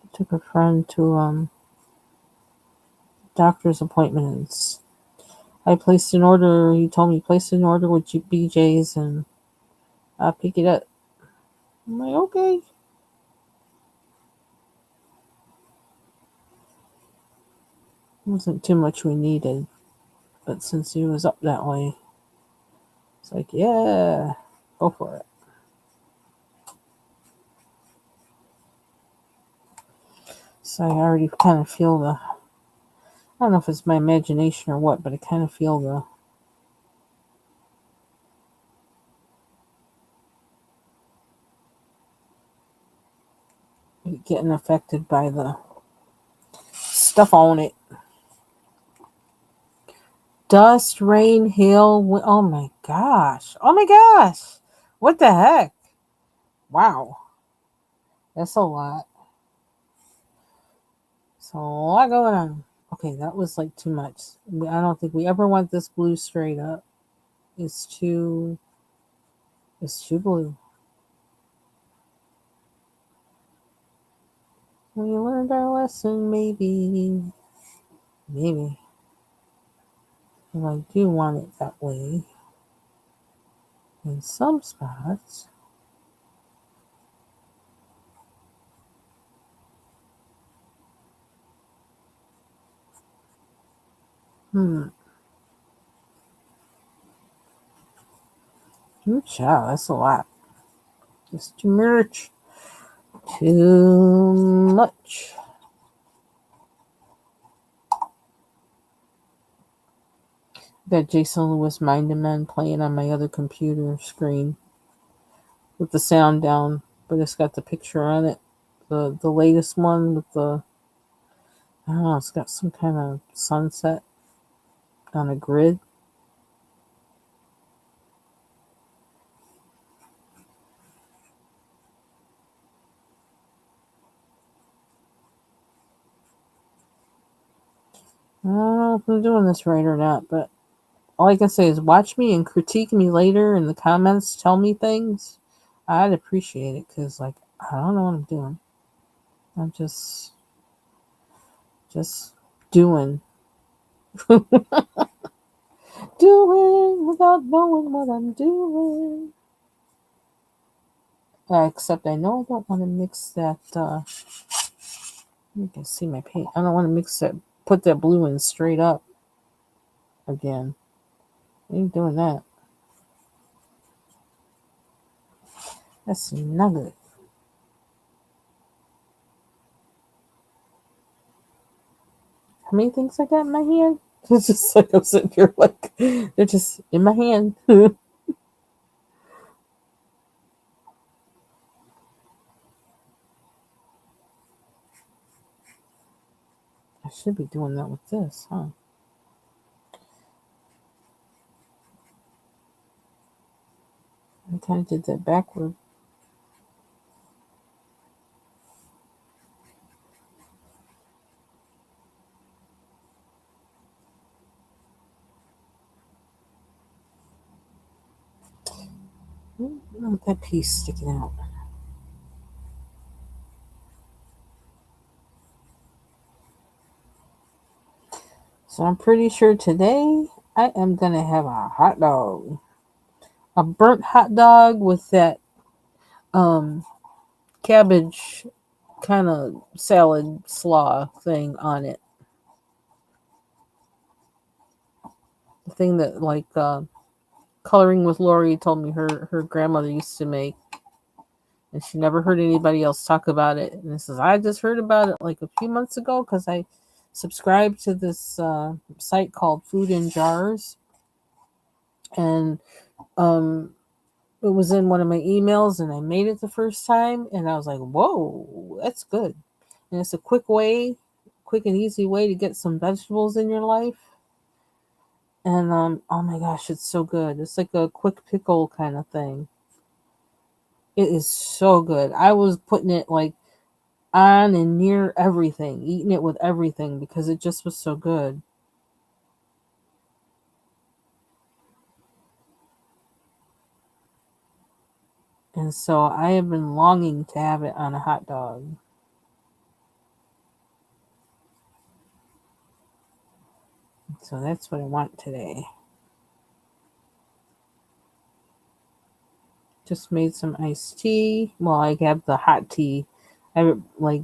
I took a friend to doctor's appointment and I placed an order. He told me place an order with BJ's and I'll pick it up. I'm like, okay. Wasn't too much we needed, but since he was up that way, it's like, yeah, go for it. So I already kind of feel I don't know if it's my imagination or what, but I kind of feel getting affected by the stuff on it. Dust, rain, hail. Oh my gosh. Oh my gosh. What the heck? Wow. That's a lot. So a lot going on. Okay, that was like too much. I don't think we ever want this blue straight up. It's too. It's too blue. We learned our lesson, maybe. Maybe. And I do want it that way. In some spots. Hmm. Ooh, child, that's a lot. Just too much. Too much. Got Jason Lewis Mind and Men playing on my other computer screen with the sound down, but it's got the picture on it. The latest one with the, I don't know, it's got some kind of sunset on a grid. I don't know if I'm doing this right or not, but all I can say is watch me and critique me later in the comments. Tell me things. I'd appreciate it because, like, I don't know what I'm doing. I'm just doing, doing without knowing what I'm doing. Except I know I don't want to mix that. You can see my paint. I don't want to mix that. Put that blue in straight up again. I ain't doing that. That's not good. How many things I got in my hand? It's just like I'm sitting here, like they're just in my hand. I should be doing that with this, huh? I kind of did that backward. Look at that piece sticking out. So I'm pretty sure today I am gonna have a hot dog, a burnt hot dog with that um cabbage kind of salad slaw thing on it. The thing that like coloring with Lori told me her grandmother used to make, and she never heard anybody else talk about it. And this is I just heard about it like a few months ago because I subscribed to this site called Food in Jars, and um, it was in one of my emails, and I made it the first time, and I was like, "Whoa, that's good!" And it's a quick and easy way to get some vegetables in your life. And oh my gosh, it's so good. It's like a quick pickle kind of thing. It is so good. I was putting it like on and near everything, eating it with everything because it just was so good. And so I have been longing to have it on a hot dog. So that's what I want today. Just made some iced tea. Well, I have the hot tea. I have it like,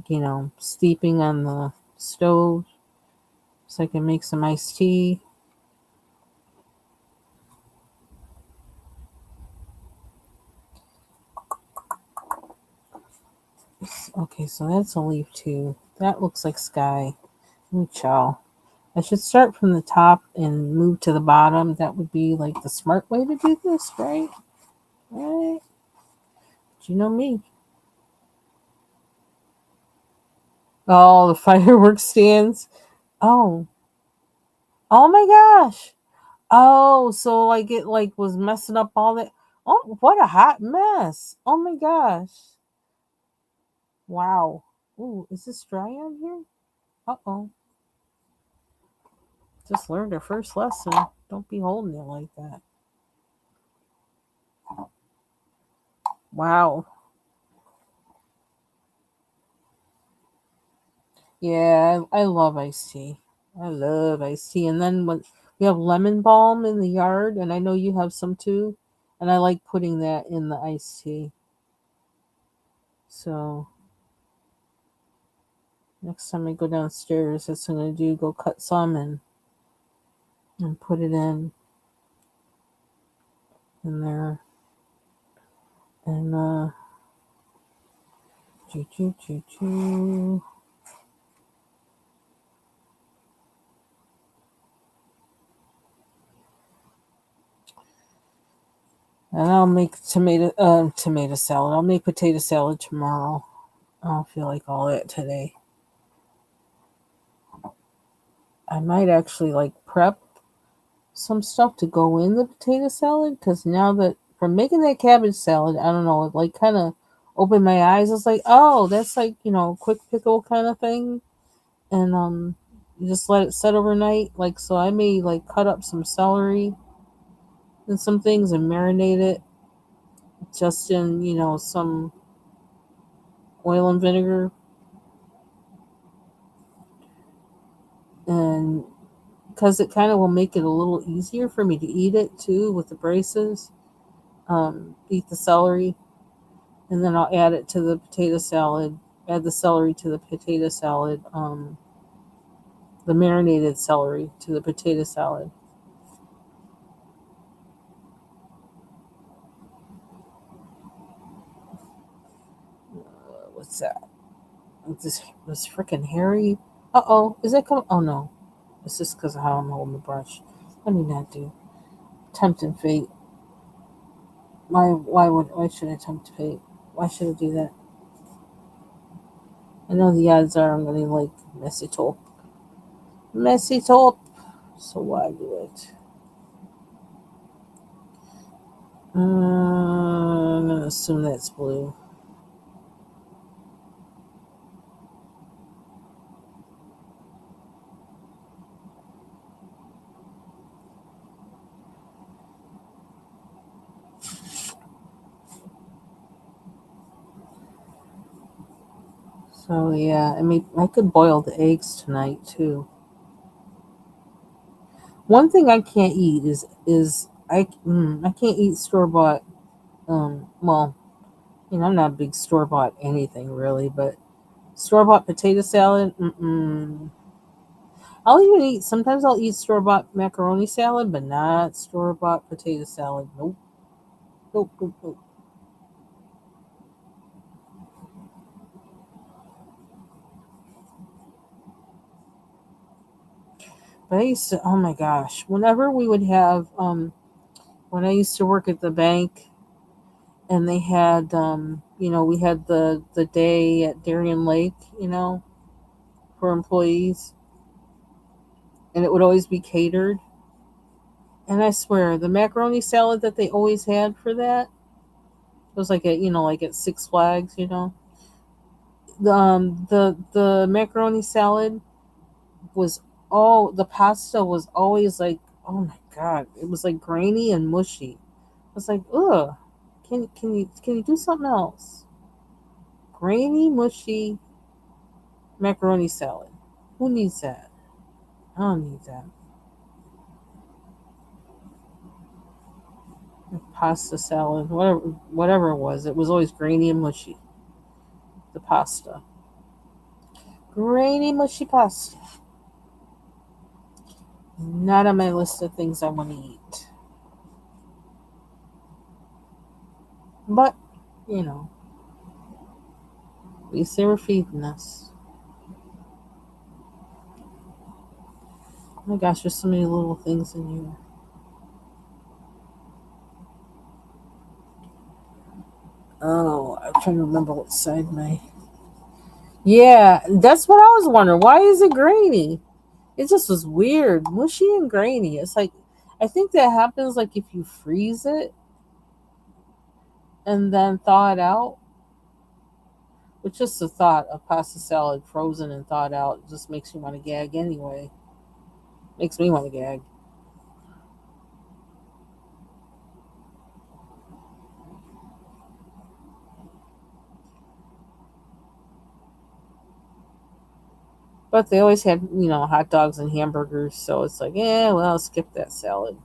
steeping on the stove so I can make some iced tea. Okay, so that's a leaf too. That looks like sky. Ooh, chow. I should start from the top and move to the bottom. That would be like the smart way to do this, right? Right? But you know me. Oh, the fireworks stands. Oh, oh my gosh. Oh, so like it like was messing up all that. Oh, what a hot mess. Oh my gosh. Wow. Ooh, is this dry on here? Uh-oh. Just learned our first lesson. Don't be holding it like that. Wow. Yeah, I love iced tea. I love iced tea. And then when we have lemon balm in the yard, and I know you have some too, and I like putting that in the iced tea. So next time I go downstairs, that's what I'm gonna do. Go cut some and put it in there. And Choo choo choo choo. And I'll make tomato salad. I'll make potato salad tomorrow. I don't feel like all that today. I might actually like prep some stuff to go in the potato salad because now that from making that cabbage salad, I don't know, it like kind of opened my eyes. It's like, oh, that's like quick pickle kind of thing, and you just let it set overnight. Like so, I may like cut up some celery and some things and marinate it just in some oil and vinegar, and because it kind of will make it a little easier for me to eat it too with the braces. Eat the celery, and then I'll add it to the potato salad. Add the celery to the potato salad. The marinated celery to the potato salad. What's that? This freaking hairy. Uh oh, is that coming? Oh no, it's just because of how I'm holding the brush. Let me not do tempting fate. Why should I tempt fate? Why should I do that? I know the odds are I'm gonna like messy top. So why do it? I'm gonna assume that's blue. So yeah, I mean, I could boil the eggs tonight too. One thing I can't eat I can't eat store bought. Well, I'm not a big store bought anything really, but store bought potato salad. Mm-mm. I'll even eat. Sometimes I'll eat store bought macaroni salad, but not store bought potato salad. Nope, nope, nope, nope. But I used to. Oh my gosh! Whenever we would have when I used to work at the bank and they had we had the day at Darien Lake, for employees, and it would always be catered. And I swear, the macaroni salad that they always had for that was like like at Six Flags, the macaroni salad was all the pasta was always like, oh my god, it was like grainy and mushy. I was like, ugh, can you do something else? Grainy, mushy macaroni salad. Who needs that? I don't need that. Pasta salad, whatever it was always grainy and mushy. The pasta, grainy mushy pasta. Not on my list of things I want to eat, but you know, at least they were feeding us. Oh my gosh, there's so many little things in here. Oh, I'm trying to remember what side my. Yeah, that's what I was wondering. Why is it grainy? It just was weird, mushy and grainy. It's like I think that happens like if you freeze it and then thaw it out. Which just the thought of pasta salad frozen and thawed out just makes me want to gag anyway. Makes me want to gag. But they always had, hot dogs and hamburgers, so it's like, yeah, well, skip that salad.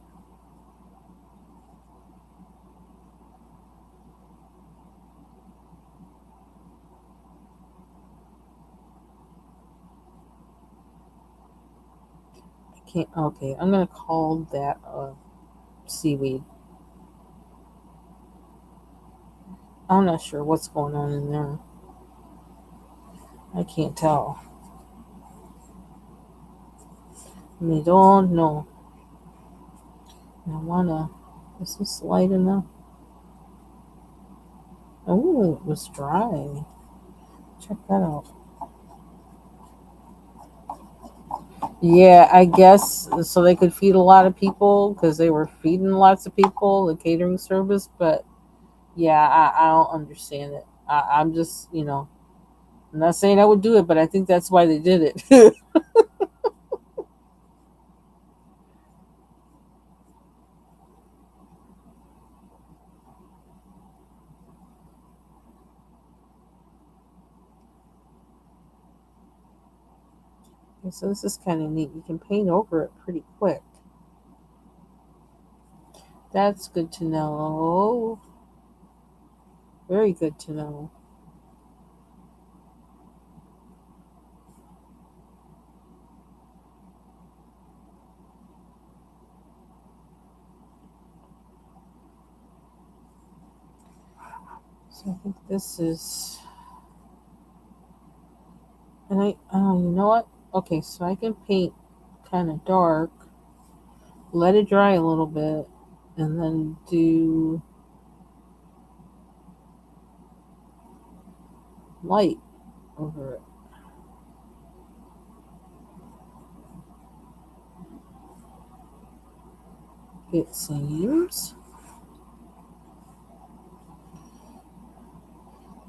I can't. Okay, I'm gonna call that seaweed. I'm not sure what's going on in there. I can't tell. I don't know. I wanna. Is this light enough? Oh, it was dry. Check that out. Yeah, I guess so they could feed a lot of people because they were feeding lots of people, the catering service. But yeah, I don't understand it. I'm just, I'm not saying I would do it, but I think that's why they did it. So this is kind of neat. You can paint over it pretty quick. That's good to know. Very good to know. So I think this is, and you know what? Okay, so I can paint kind of dark, let it dry a little bit, and then do light over it. It seems.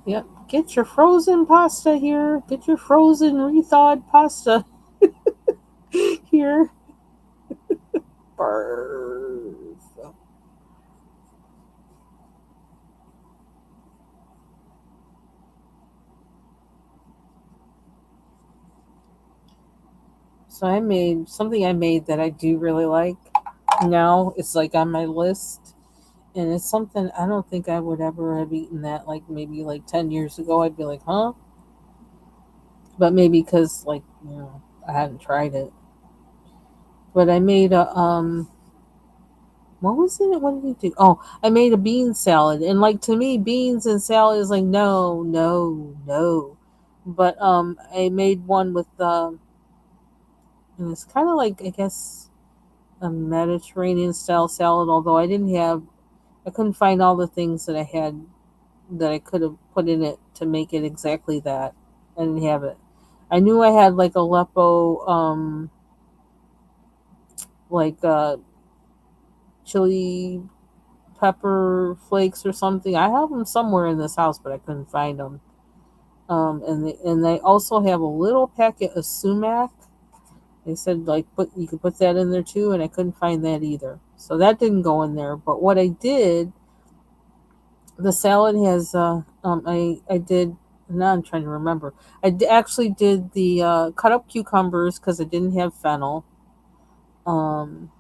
Yep. Get your frozen pasta here. Get your frozen rethawed pasta here. Barf. So I made something I made that I do really like. Now it's like on my list, and it's something I don't think I would ever have eaten that. Like maybe like 10 years ago, I'd be like, huh? But maybe because I hadn't tried it. But I made a what was it? What did we do? Oh, I made a bean salad, and like to me, beans and salad is like no, no, no. But I made one with and it's kind of like I guess a Mediterranean style salad. Although I couldn't find all the things that I had that I could have put in it to make it exactly that. I didn't have it. I knew I had like Aleppo, like chili pepper flakes or something. I have them somewhere in this house, but I couldn't find them. And they also have a little packet of sumac. They said like put you could put that in there too, and I couldn't find that either. So that didn't go in there. But what I did, the salad has I did. Now I'm trying to remember. Actually did the cut up cucumbers because I didn't have fennel. Um,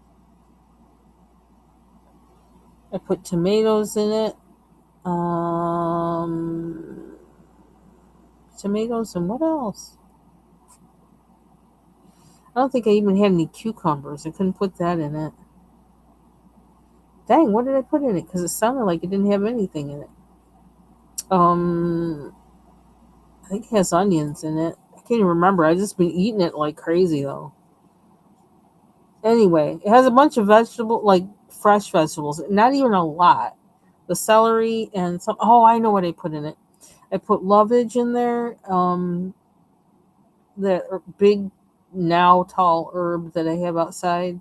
I put tomatoes in it. Um, Tomatoes and what else? I don't think I even had any cucumbers. I couldn't put that in it. Dang, what did I put in it? Because it sounded like it didn't have anything in it. Um, I think it has onions in it. I can't even remember. I just been eating it like crazy though. Anyway, it has a bunch of like fresh vegetables. Not even a lot. The celery and some. Oh, I know what I put in it. I put lovage in there. The big, now tall herb that I have outside.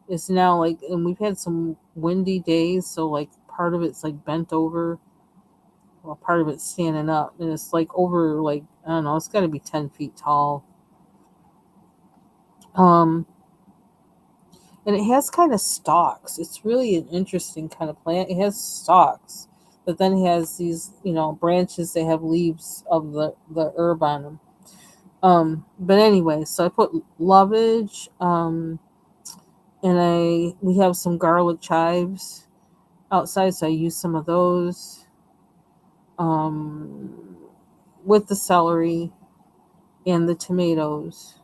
It's now like, and we've had some windy days, so like part of it's like bent over, well, part of it's standing up, and it's like over, like, I don't know, it's got to be 10 feet tall. Um, and it has kind of stalks. It's really an interesting kind of plant. It has stalks, but then it has these, branches that have leaves of the herb on them. But anyway, so I put lovage, and we have some garlic chives outside, so I use some of those um, with the celery and the tomatoes,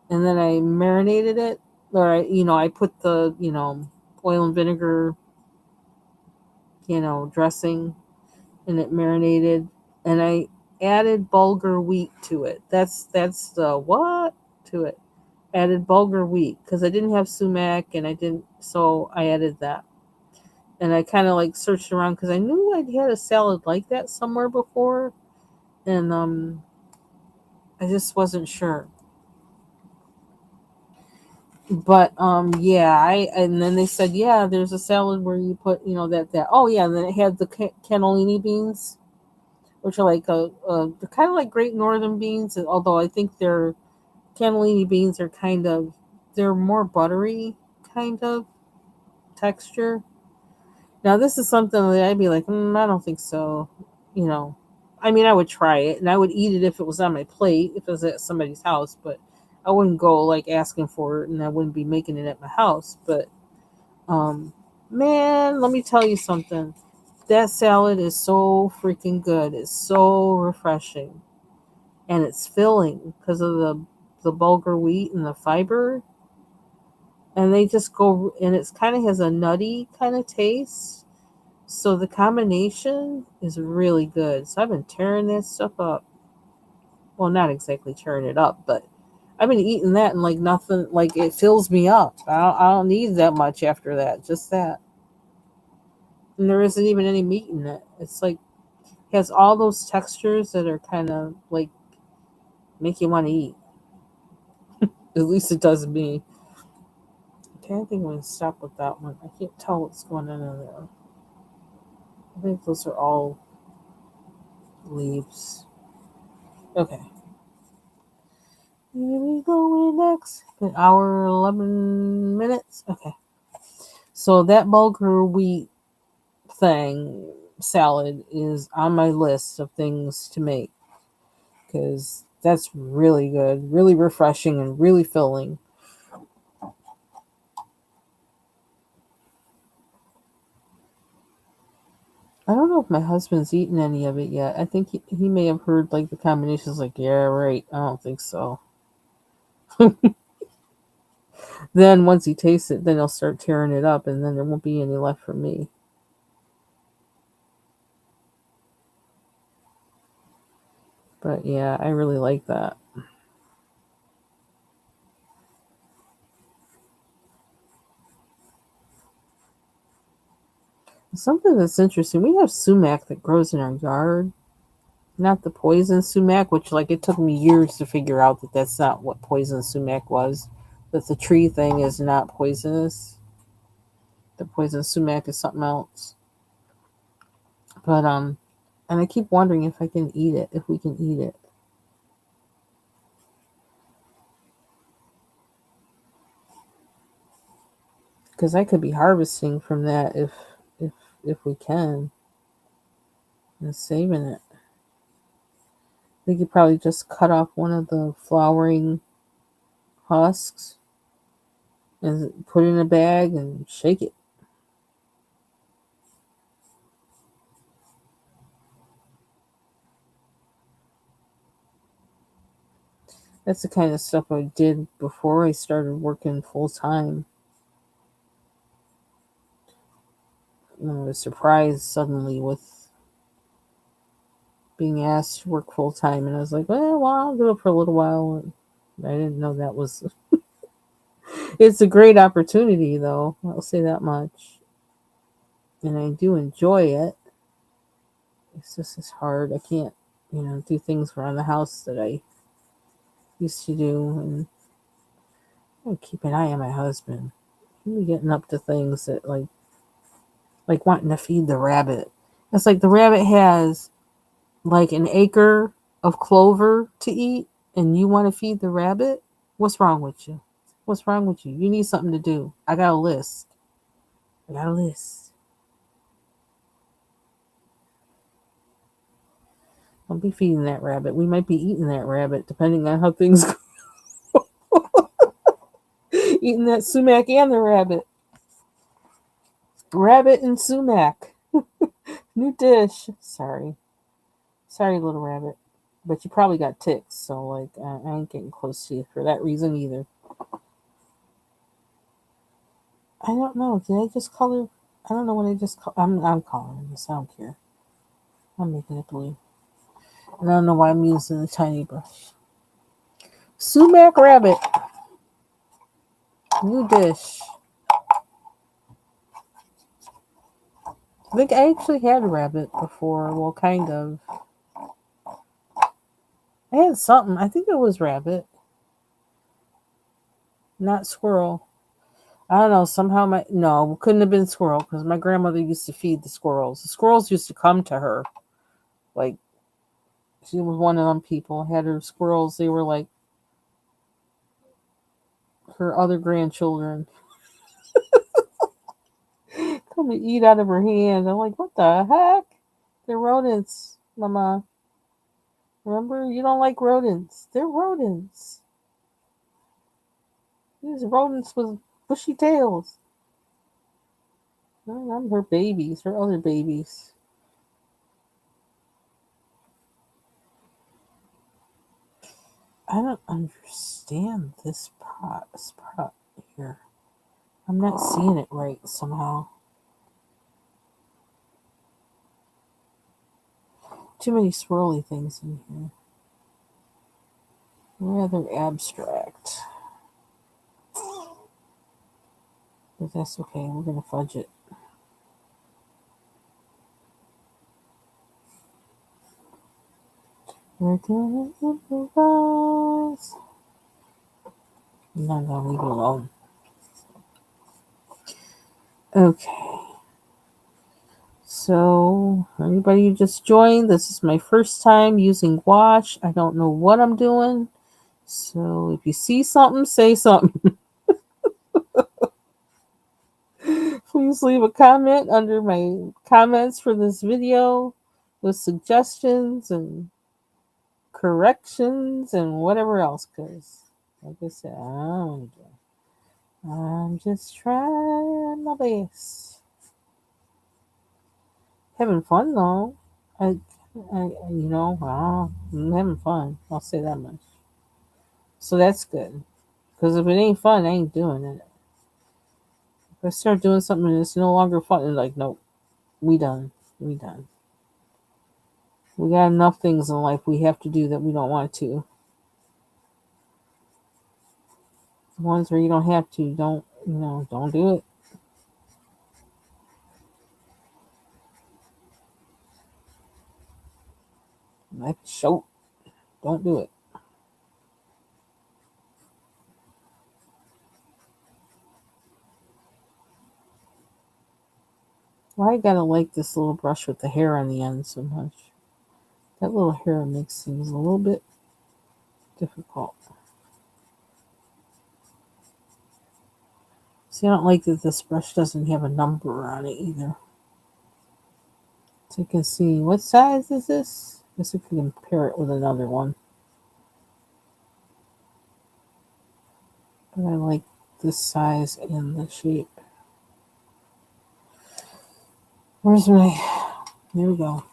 and then I marinated it, or I put the oil and vinegar dressing, and it marinated, and I added bulgur wheat to it. That's the what to it. Added bulgur wheat because I didn't have sumac and I didn't, so I added that. And I kind of like searched around because I knew I'd had a salad like that somewhere before, and I just wasn't sure. But yeah, I and then they said yeah, there's a salad where you put that oh yeah, and then it had the cannellini beans, which are like they're kind of like Great Northern beans, although I think their cannellini beans are they're more buttery kind of texture. Now this is something that I'd be like, I don't think so. You know, I mean, I would try it and I would eat it if it was on my plate, if it was at somebody's house, but I wouldn't go like asking for it, and I wouldn't be making it at my house. But um, man, let me tell you something. That salad is so freaking good. It's so refreshing, and it's filling because of the bulgur wheat and the fiber. And they just go, and it's kind of has a nutty kind of taste. So the combination is really good. So I've been tearing that stuff up. Well, not exactly tearing it up, but I've been eating that and like nothing, like it fills me up. I don't need that much after that, just that. And there isn't even any meat in it. It's like it has all those textures that are kind of like make you want to eat. At least it does me. Okay, I think I'm gonna stop with that one. I can't tell what's going on in there. I think those are all leaves. Okay. Here we go next. An hour 11 minutes. Okay. So that bulgur wheat thing salad is on my list of things to make because that's really good, really refreshing, and really filling. I don't know if my husband's eaten any of it yet. I think he may have heard like the combinations, like, yeah, right. I don't think so. Then once he tastes it, then he'll start tearing it up, and then there won't be any left for me. But yeah, I really like that. Something that's interesting, we have sumac that grows in our yard. Not the poison sumac, which like it took me years to figure out that that's not what poison sumac was. That the tree thing is not poisonous. The poison sumac is something else. But and I keep wondering if I can eat it, if we can eat it, because I could be harvesting from that if if we can and saving it. We could probably just cut off one of the flowering husks and put it in a bag and shake it. That's the kind of stuff I did before I started working full time. I was surprised suddenly with being asked to work full time, and I was like, well, I'll do it for a little while. I didn't know that was. It's a great opportunity, though. I'll say that much, and I do enjoy it. It's just it's hard. I can't, do things around the house that I used to do, and I keep an eye on my husband. He be getting up to things that like wanting to feed the rabbit. It's like the rabbit has like an acre of clover to eat and you want to feed the rabbit? What's wrong with you? What's wrong with you? You need something to do. I got a list. I got a list. Don't be feeding that rabbit. We might be eating that rabbit depending on how things go. Eating that sumac and the rabbit. Rabbit and sumac. New dish. Sorry. Sorry, little rabbit. But you probably got ticks, so like I ain't getting close to you for that reason either. I don't know. Did I just color? I don't know what I just call. I'm coloring this. I don't care. I'm making it blue. And I don't know why I'm using the tiny brush. Sumac rabbit. New dish. I think I actually had a rabbit before. Well, kind of. I had something. I think it was rabbit, not squirrel. I don't know. Somehow no, couldn't have been squirrel because my grandmother used to feed the squirrels. The squirrels used to come to her. Like, she was one of them people. Had her squirrels. They were like her other grandchildren. Come to eat out of her hand. I'm like, what the heck? They're rodents, Mama. Remember, you don't like rodents. They're rodents. These rodents with bushy tails. I'm her babies, her other babies. I don't understand this spot here. I'm not seeing it right somehow. Too many swirly things in here. Rather abstract. But that's okay. We're going to fudge it. We're going to improvise. I'm not going to leave it alone. Okay. So, anybody who just joined, this is my first time using gouache. I don't know what I'm doing. So, if you see something, say something. Please leave a comment under my comments for this video with suggestions and corrections and whatever else. Because, like I said, I'm just trying my best. Having fun though. I'm having fun. I'll say that much. So that's good. Because if it ain't fun, I ain't doing it. If I start doing something and it's no longer fun, it's like, nope, we done. We done. We got enough things in life we have to do that we don't want to. The ones where you don't have to, don't do it. Life is short. Don't do it. Why I gotta like this little brush with the hair on the end so much? That little hair makes things a little bit difficult. See, I don't like that this brush doesn't have a number on it either. So you can see, what size is this? I guess we can compare it with another one. But I like this size and the shape. Where's my... There we go.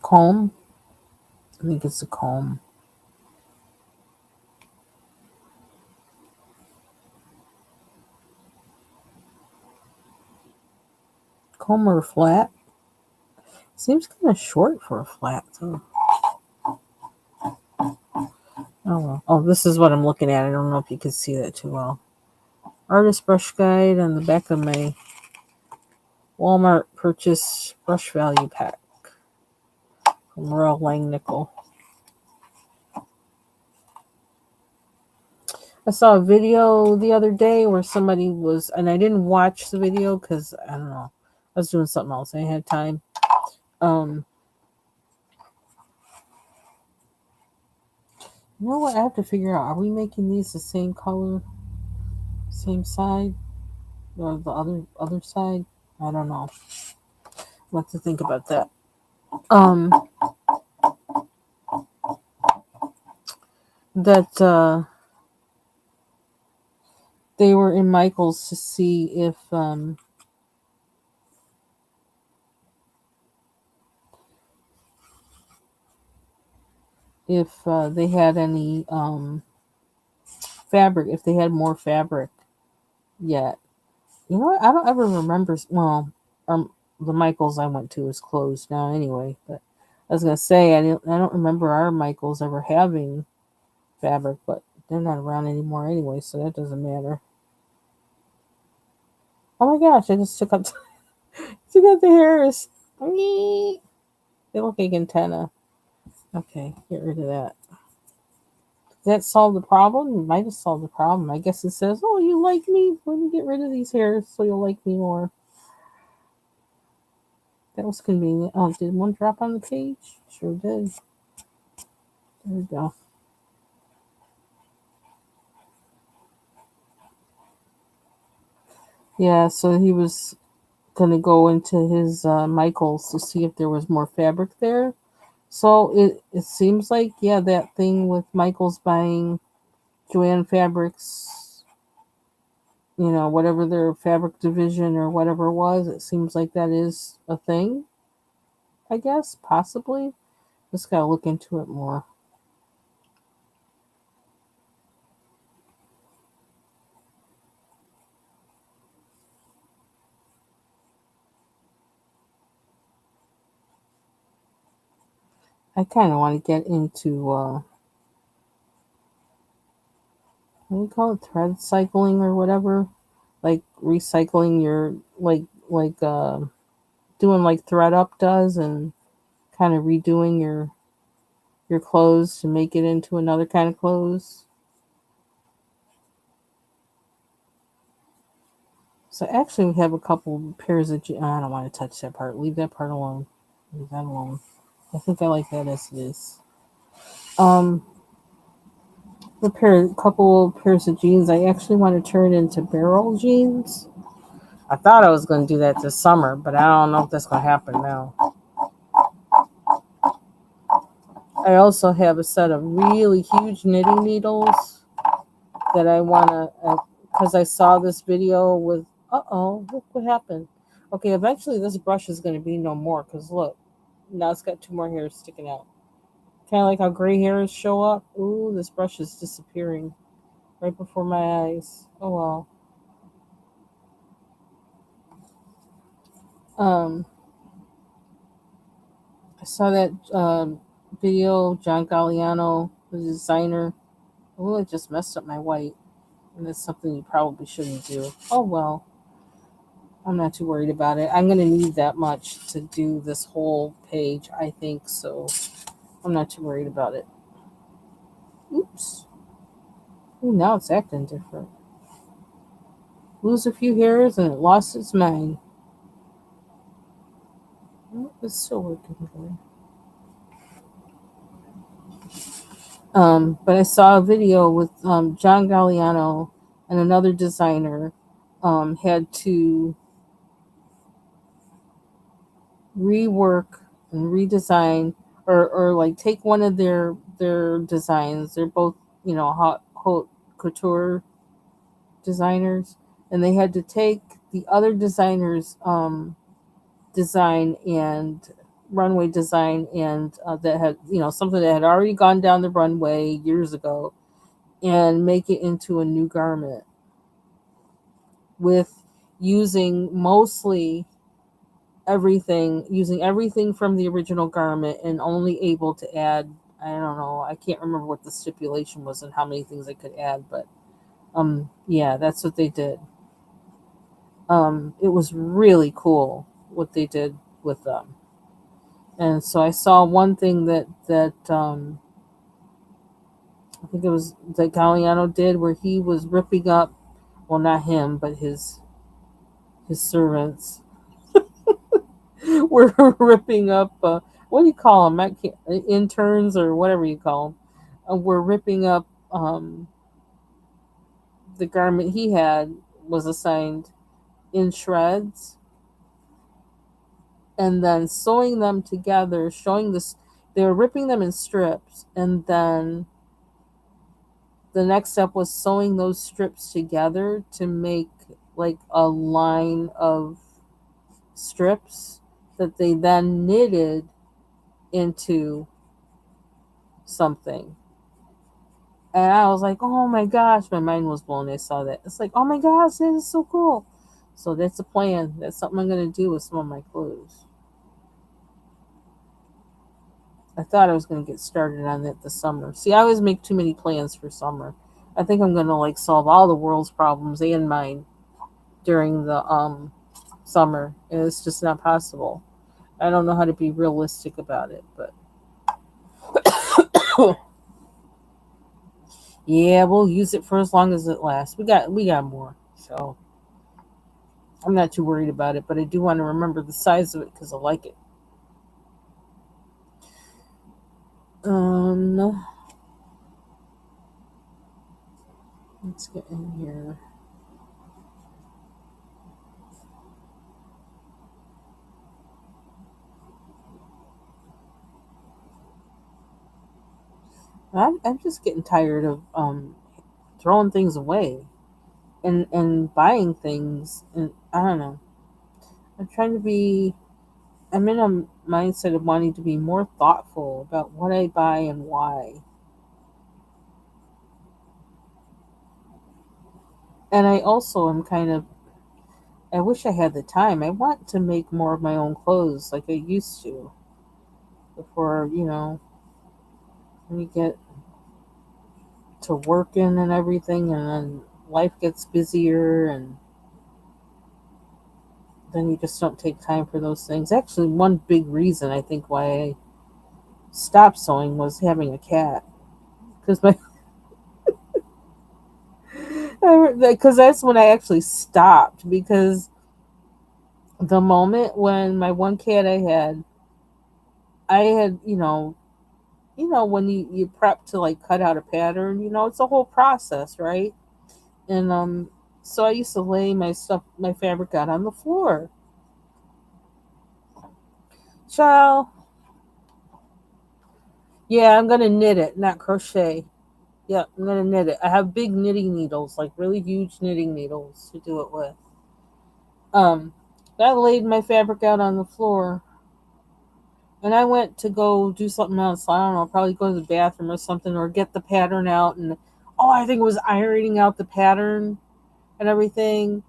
Comb. I think it's a comb. Comb or flat? Seems kind of short for a flat, though. Oh, well. Oh, this is what I'm looking at. I don't know if you can see that too well. Artist brush guide on the back of my Walmart purchase brush value pack from Royal Langnickel. I saw a video the other day where somebody was, and I didn't watch the video because I don't know, I was doing something else. I had time. You know what? I have to figure out. Are we making these the same color, same side, or the other side? I don't know. What to think about that. That they were in Michael's to see if they had any fabric, if they had more fabric yet. You know what? I don't ever remember. Well, The Michaels I went to is closed now anyway. But I was gonna say I don't remember our Michaels ever having fabric, but they're not around anymore anyway, so that doesn't matter. Oh my gosh! I just took up took out the hairs. Whee! They look like antenna. Okay, get rid of that. Does that solve the problem? It might have solved the problem. I guess it says, "Oh, you like me? Let me get rid of these hairs so you'll like me more." That was convenient. Oh, did one drop on the page? Sure did. There we go. Yeah, so he was gonna go into his Michaels to see if there was more fabric there. So it seems like, yeah, that thing with Michaels buying Joanne Fabrics, whatever their fabric division or whatever it was, it seems like that is a thing. I guess possibly. Just gotta look into it more. I kind of want to get into what do you call it, thread cycling or whatever, like recycling your doing like ThreadUp does and kind of redoing your clothes to make it into another kind of clothes. So actually, we have a couple pairs of. I don't want to touch that part. Leave that part alone. Leave that alone. I think I like that as it is. Um, couple pairs of jeans. I actually want to turn into barrel jeans. I thought I was going to do that this summer, but I don't know if that's going to happen now. I also have a set of really huge knitting needles that I want to, because I saw this video with, look what happened. Okay, eventually this brush is going to be no more because look, now it's got two more hairs sticking out. Kind of like how gray hairs show up. Ooh, this brush is disappearing right before my eyes. Oh well. Um, I saw that video, John Galliano, the designer. Oh, it just messed up my white. And that's something you probably shouldn't do. Oh well. I'm not too worried about it. I'm going to need that much to do this whole page, I think, so I'm not too worried about it. Oops. Ooh, now it's acting different. Lose a few hairs and it lost its mind. Oh, it's still working good. But I saw a video with John Galliano and another designer had to rework and redesign or like take one of their designs. They're both, haute couture designers, and they had to take the other designer's design and runway design and that had, something that had already gone down the runway years ago and make it into a new garment with using mostly using everything from the original garment and only able to add, I don't know, I can't remember what the stipulation was and how many things they could add, but yeah, that's what they did. It was really cool what they did with them. And so I saw one thing that I think it was that Galliano did where he was ripping up, well, not him, but his servants were ripping up. What do you call them? Interns or whatever you call them. Were ripping up the garment he had was assigned in shreds and then sewing them together, showing this. They were ripping them in strips, and then the next step was sewing those strips together to make like a line of strips that they then knitted into something. And I was like, oh my gosh, my mind was blown. I saw that. It's like, oh my gosh, that is so cool. So that's a plan. That's something I'm going to do with some of my clothes. I thought I was going to get started on that this summer. See, I always make too many plans for summer. I think I'm going to like solve all the world's problems and mine during the summer, and it's just not possible. I don't know how to be realistic about it, but yeah, we'll use it for as long as it lasts. We got more, so I'm not too worried about it. But I do want to remember the size of it because I like it. Um, let's get in here. I'm just getting tired of throwing things away and buying things, and I don't know. I'm trying to be. I'm in a mindset of wanting to be more thoughtful about what I buy and why. And I also am kind of. I wish I had the time. I want to make more of my own clothes like I used to before, when you get to working and everything, and then life gets busier, and then you just don't take time for those things. Actually, one big reason I think why I stopped sewing was having a cat. Because my because that's when I actually stopped. Because the moment when my one cat I had when you prep to like cut out a pattern, it's a whole process, right? And so I used to lay my fabric out on the floor. Child, yeah, I'm gonna knit it, not crochet. Yeah, I'm gonna knit it. I have big knitting needles, like really huge knitting needles to do it with. Um, I laid my fabric out on the floor, and I went to go do something else. I don't know, probably go to the bathroom or something, or get the pattern out. And oh, I think it was ironing out the pattern and everything.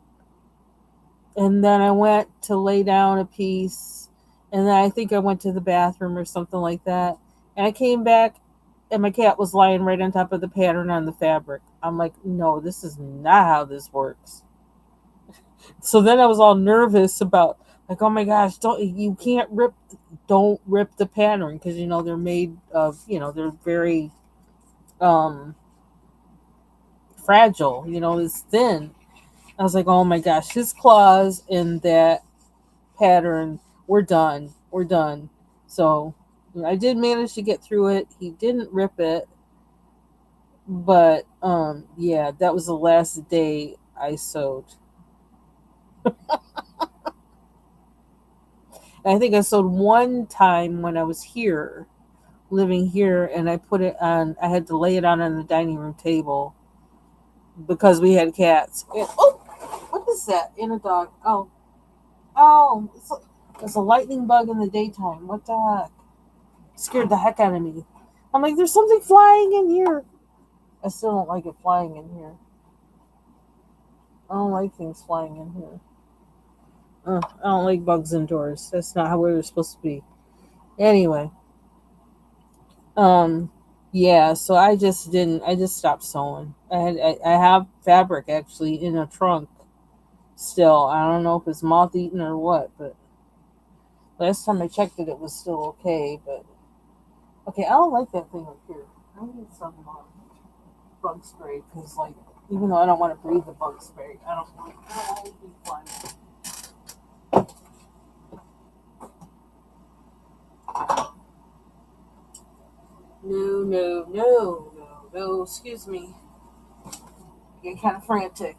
And then I went to lay down a piece, and then I think I went to the bathroom or something like that. And I came back, and my cat was lying right on top of the pattern on the fabric. I'm like, no, this is not how this works. So then I was all nervous about like, oh my gosh, don't rip the pattern because they're made of they're very um fragile. It's thin. I was like, oh my gosh, his claws in that pattern. We're done. So I did manage to get through it. He didn't rip it, but yeah, that was the last day I sewed. And I think I sewed one time when I was here, living here, and I put it on. I had to lay it on the dining room table because we had cats. Oh, what is that in a dog? Oh, it's a lightning bug in the daytime. What the heck? Scared the heck out of me. I'm like, there's something flying in here. I still don't like it flying in here. I don't like things flying in here. I don't like bugs indoors. That's not how we're supposed to be. Anyway, um, yeah. So I just didn't. I just stopped sewing. I have fabric actually in a trunk still. I don't know if it's moth eaten or what, but last time I checked it, it was still okay. But okay, I don't like that thing up here. I need some bug spray because, like, even though I don't want to breathe the bug spray, I don't want to be flying. No, no, no, no, no. Excuse me. I get kind of frantic.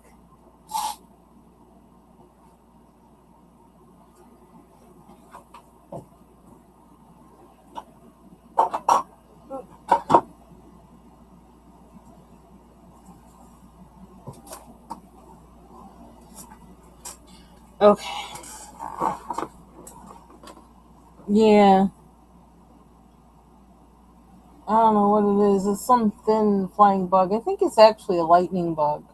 Okay. Yeah. I don't know what it is. It's some thin flying bug. I think it's actually a lightning bug.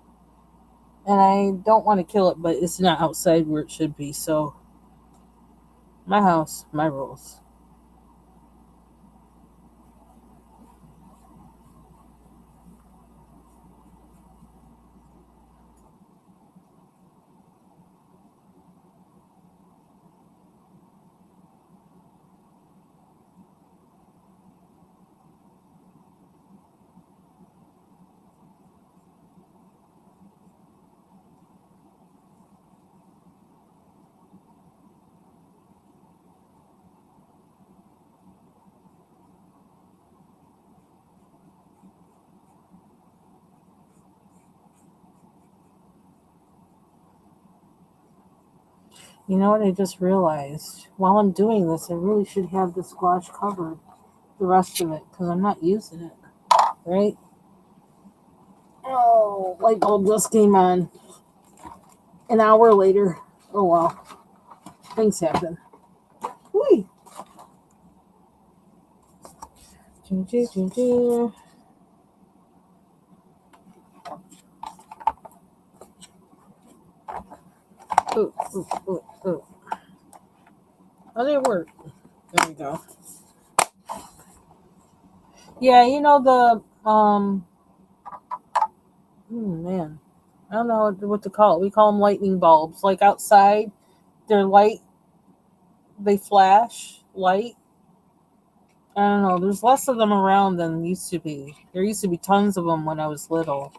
And I don't want to kill it, but it's not outside where it should be. So, my house, my rules. You know what I just realized? While I'm doing this, I really should have the squash covered, the rest of it, because I'm not using it. Right? Oh, light bulb just came on. An hour later. Oh well, things happen. Whee! Choo, choo, choo, choo. Ooh, ooh, ooh, ooh. Oh, they work. There we go. Yeah, you know the man, I don't know what to call it. We call them lightning bulbs. Like outside, they're light. They flash light. I don't know. There's less of them around than used to be. There used to be tons of them when I was little,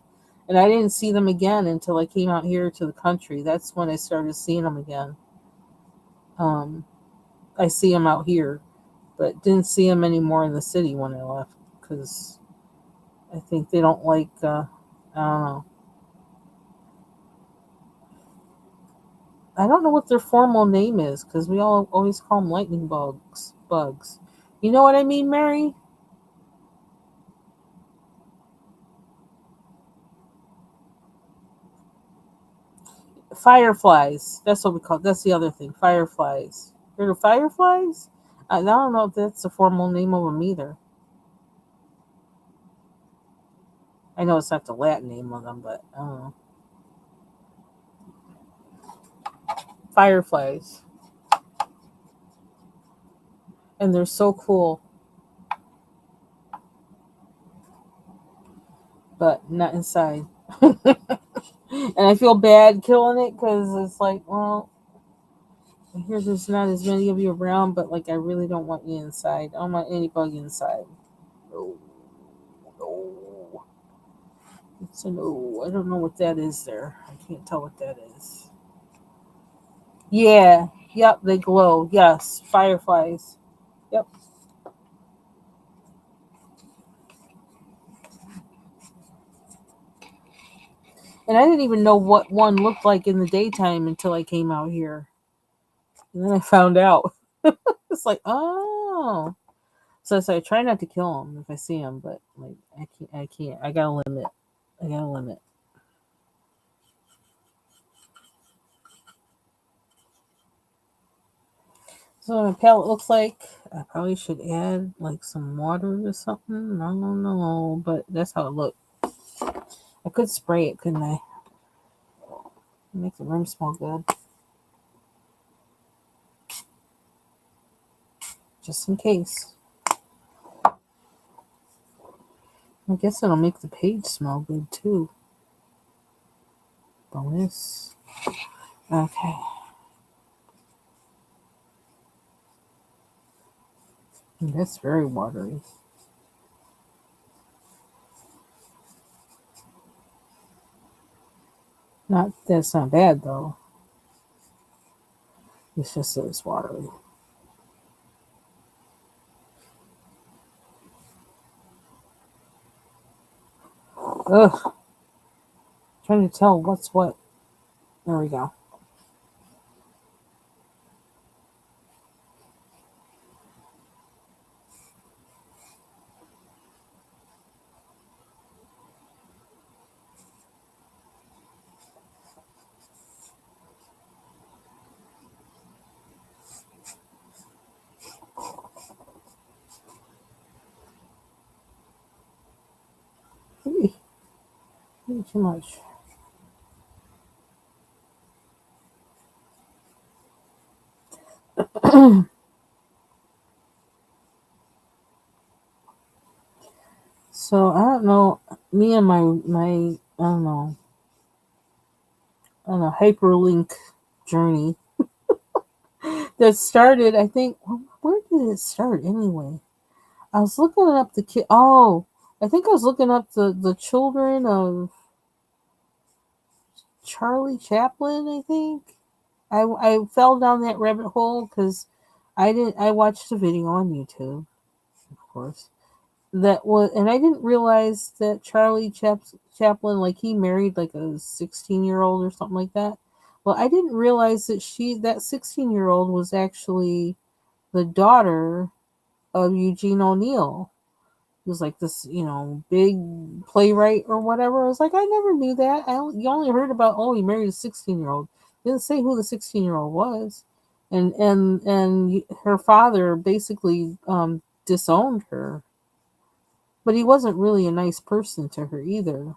and I didn't see them again until I came out here to the country. That's when I started seeing them again. Um, I see them out here, but didn't see them anymore in the city when I left because I think they don't like. I don't know. I don't know what their formal name is because we all always call them lightning bugs. Bugs. You know what I mean, Mary? Fireflies. That's what we call. That's the other thing. Fireflies. They're the fireflies. I don't know if that's the formal name of them either. I know it's not the Latin name of them, but I don't know. Fireflies, and they're so cool, but not inside. And I feel bad killing it because it's like, well, I hear there's not as many of you around, but like I really don't want you inside. I don't want any bug inside. No, no. It's a no. I don't know what that is there. I can't tell what that is. Yeah. Yep. They glow. Yes. Fireflies. Yep. And I didn't even know what one looked like in the daytime until I came out here. And then I found out. It's like, oh. So I try not to kill them if I see them, but like I can't. I can't. I got a limit. I got a limit. So my palette looks like I probably should add like some water or something. I don't know, but that's how it looked. I could spray it, couldn't I? Make the room smell good, just in case. I guess it'll make the page smell good too. Bonus. Okay. That's very watery. Not that's not bad though. It's just that it's watery. Ugh. Trying to tell what's what. There we go. Maybe too much. So I don't know. Me and my I don't know hyperlink journey that started. I think where did it start anyway? I was looking up the kid. Oh, I think I was looking up the children of Charlie Chaplin. I think I fell down that rabbit hole because I didn't. I watched a video on YouTube, of course. That was, and I didn't realize that Chaplin, like he married like a 16-year-old or something like that. Well, I didn't realize that that 16-year-old was actually the daughter of Eugene O'Neill. He was like this, big playwright or whatever. I was like, I never knew that. You only heard about, oh, he married a 16-year-old. Didn't say who the 16-year-old was, and her father basically disowned her, but he wasn't really a nice person to her either.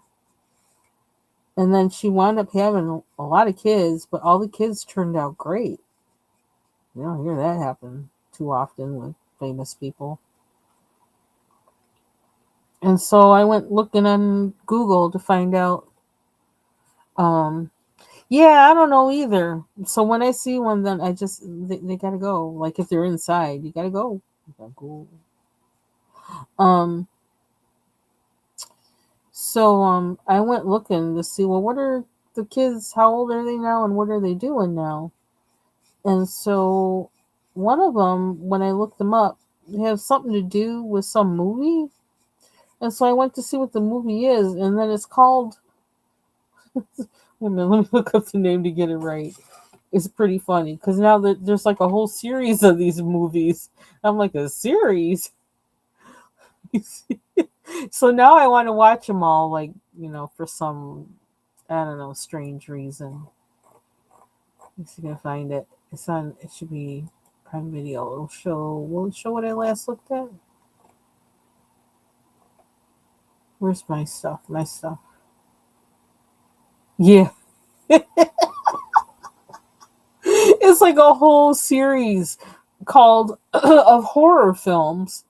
And then she wound up having a lot of kids, but all the kids turned out great. You don't hear that happen too often with famous people. And so I went looking on Google to find out. Um, yeah, I don't know either. So when I see one, then they gotta go. Like if they're inside, you gotta go. You gotta go. Um, I went looking to see, well, what are the kids? How old are they now, and what are they doing now? And so one of them, when I looked them up, they have something to do with some movie. And so I went to see what the movie is, and then it's called. Wait a minute, let me look up the name to get it right. It's pretty funny because now there's like a whole series of these movies. I'm like, a series. So now I want to watch them all, like, for some, I don't know, strange reason. Let's see if I can find it. It's on. It should be Prime Video. It'll show. Will it show what I last looked at? Where's my stuff? My stuff. Yeah, it's like a whole series called of horror films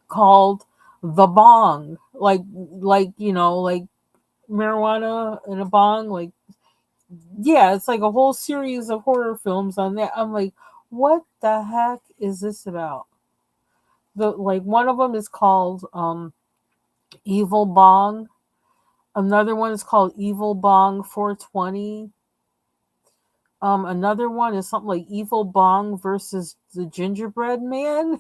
called The Bong. Like like marijuana in a bong. Like, yeah, it's like a whole series of horror films on that. I'm like, what the heck is this about? The like one of them is called Evil Bong. Another one is called Evil Bong 420. Another one is something like Evil Bong versus the Gingerbread Man.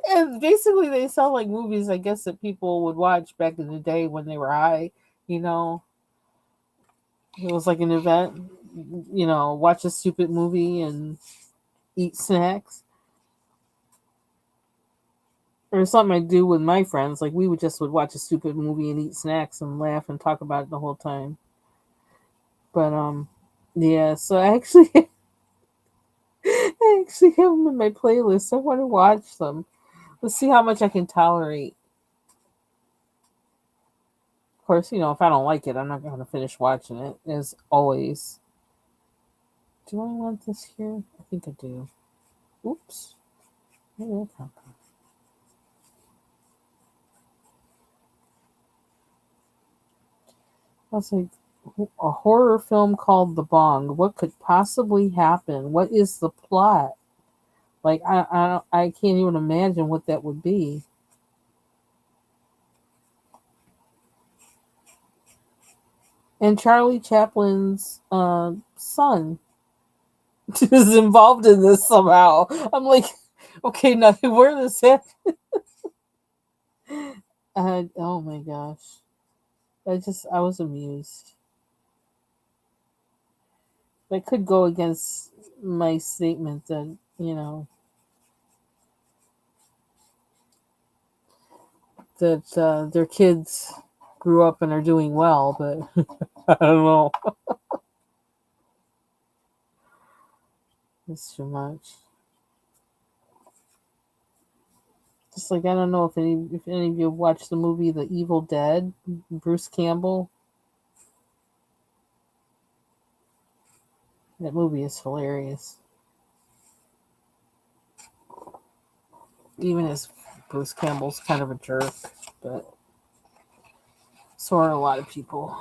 And basically they sound like movies, I guess, that people would watch back in the day when they were high. You know, it was like an event. Watch a stupid movie and eat snacks. Or something I do with my friends. Like we would watch a stupid movie and eat snacks and laugh and talk about it the whole time. But yeah. So I actually have them in my playlist. I want to watch them. Let's see how much I can tolerate. Of course, if I don't like it, I'm not going to finish watching it. As always. Do I want this here? I think I do. Oops. Maybe that's not good. I was like, a horror film called The Bong. What could possibly happen? What is the plot? Like I can't even imagine what that would be. And Charlie Chaplin's son is involved in this somehow. I'm like, okay, now where does that? Oh my gosh, I was amused. That could go against my statement that their kids grew up and are doing well, but I don't know. It's too much. Just like I don't know if any of you watched the movie The Evil Dead, Bruce Campbell. That movie is hilarious. Even as Bruce Campbell's kind of a jerk, but so are a lot of people.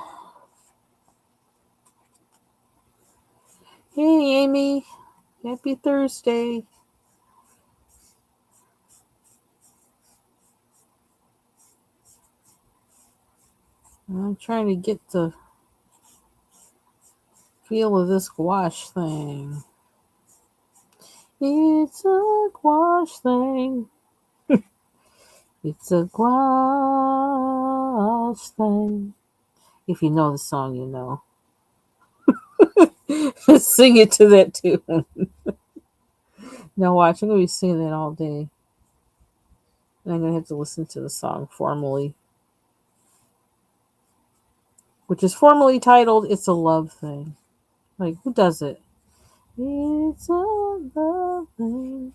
Hey, Amy. Happy Thursday. I'm trying to get the feel of this gouache thing. It's a gouache thing. It's a gouache thing. If you know the song, you know. Sing it to that tune. Now watch, I'm going to be singing that all day. And I'm going to have to listen to the song formally. Which is formally titled It's a Love Thing. Like, who does it? It's a love thing.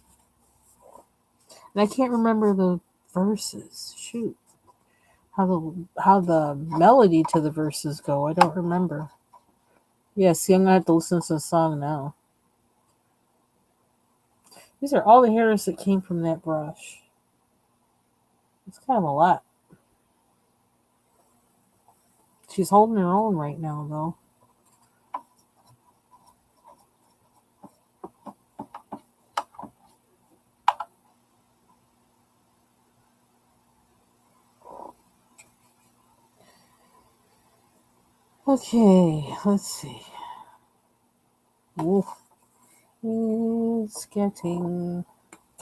And I can't remember the verses. Shoot. How the melody to the verses go. I don't remember. Yeah, see, I'm going to have to listen to the song now. These are all the hairs that came from that brush. It's kind of a lot. She's holding her own right now, though. Okay, let's see. Ooh, it's getting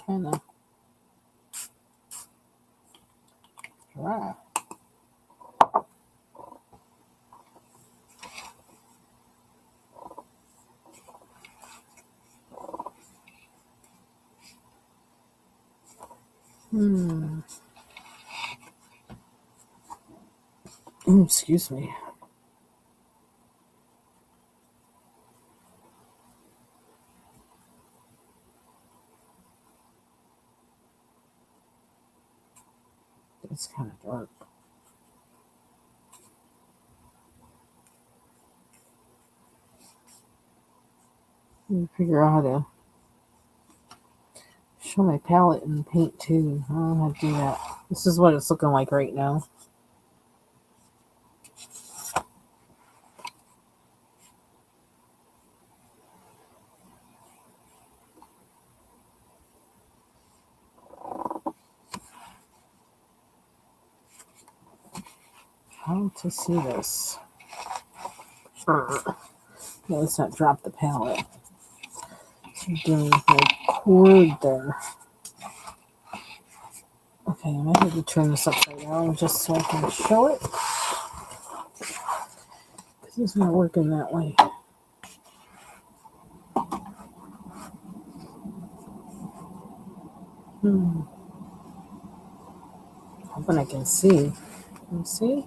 kind of dry. Excuse me. It's kind of dark. Let me figure out how to show my palette and paint too. I don't know how to do that. This is what it's looking like right now. How to see this? No, let's not drop the palette. So I'm doing the cord there. Okay, I might have to turn this upside down just so I can show it. Because it's not working that way. Hoping I can see. Can you see?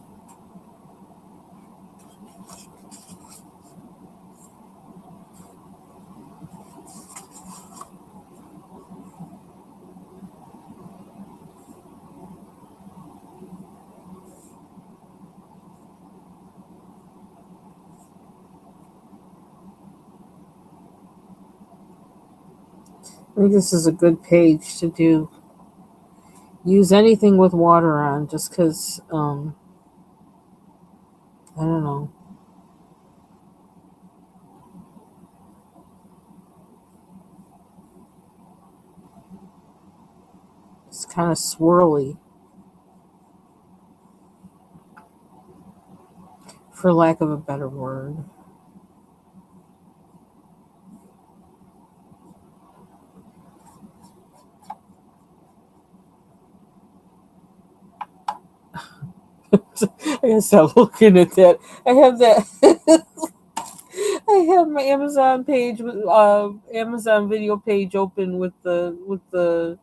I think this is a good page to do. Use anything with water on, just because, I don't know. It's kind of swirly, for lack of a better word. I gotta stop looking at that. I have that. I have my Amazon page, Amazon video page open with the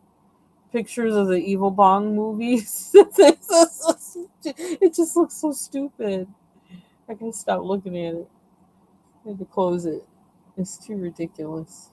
pictures of the Evil Bong movies. It just looks so stupid. I gotta stop looking at it. I had to close it. It's too ridiculous.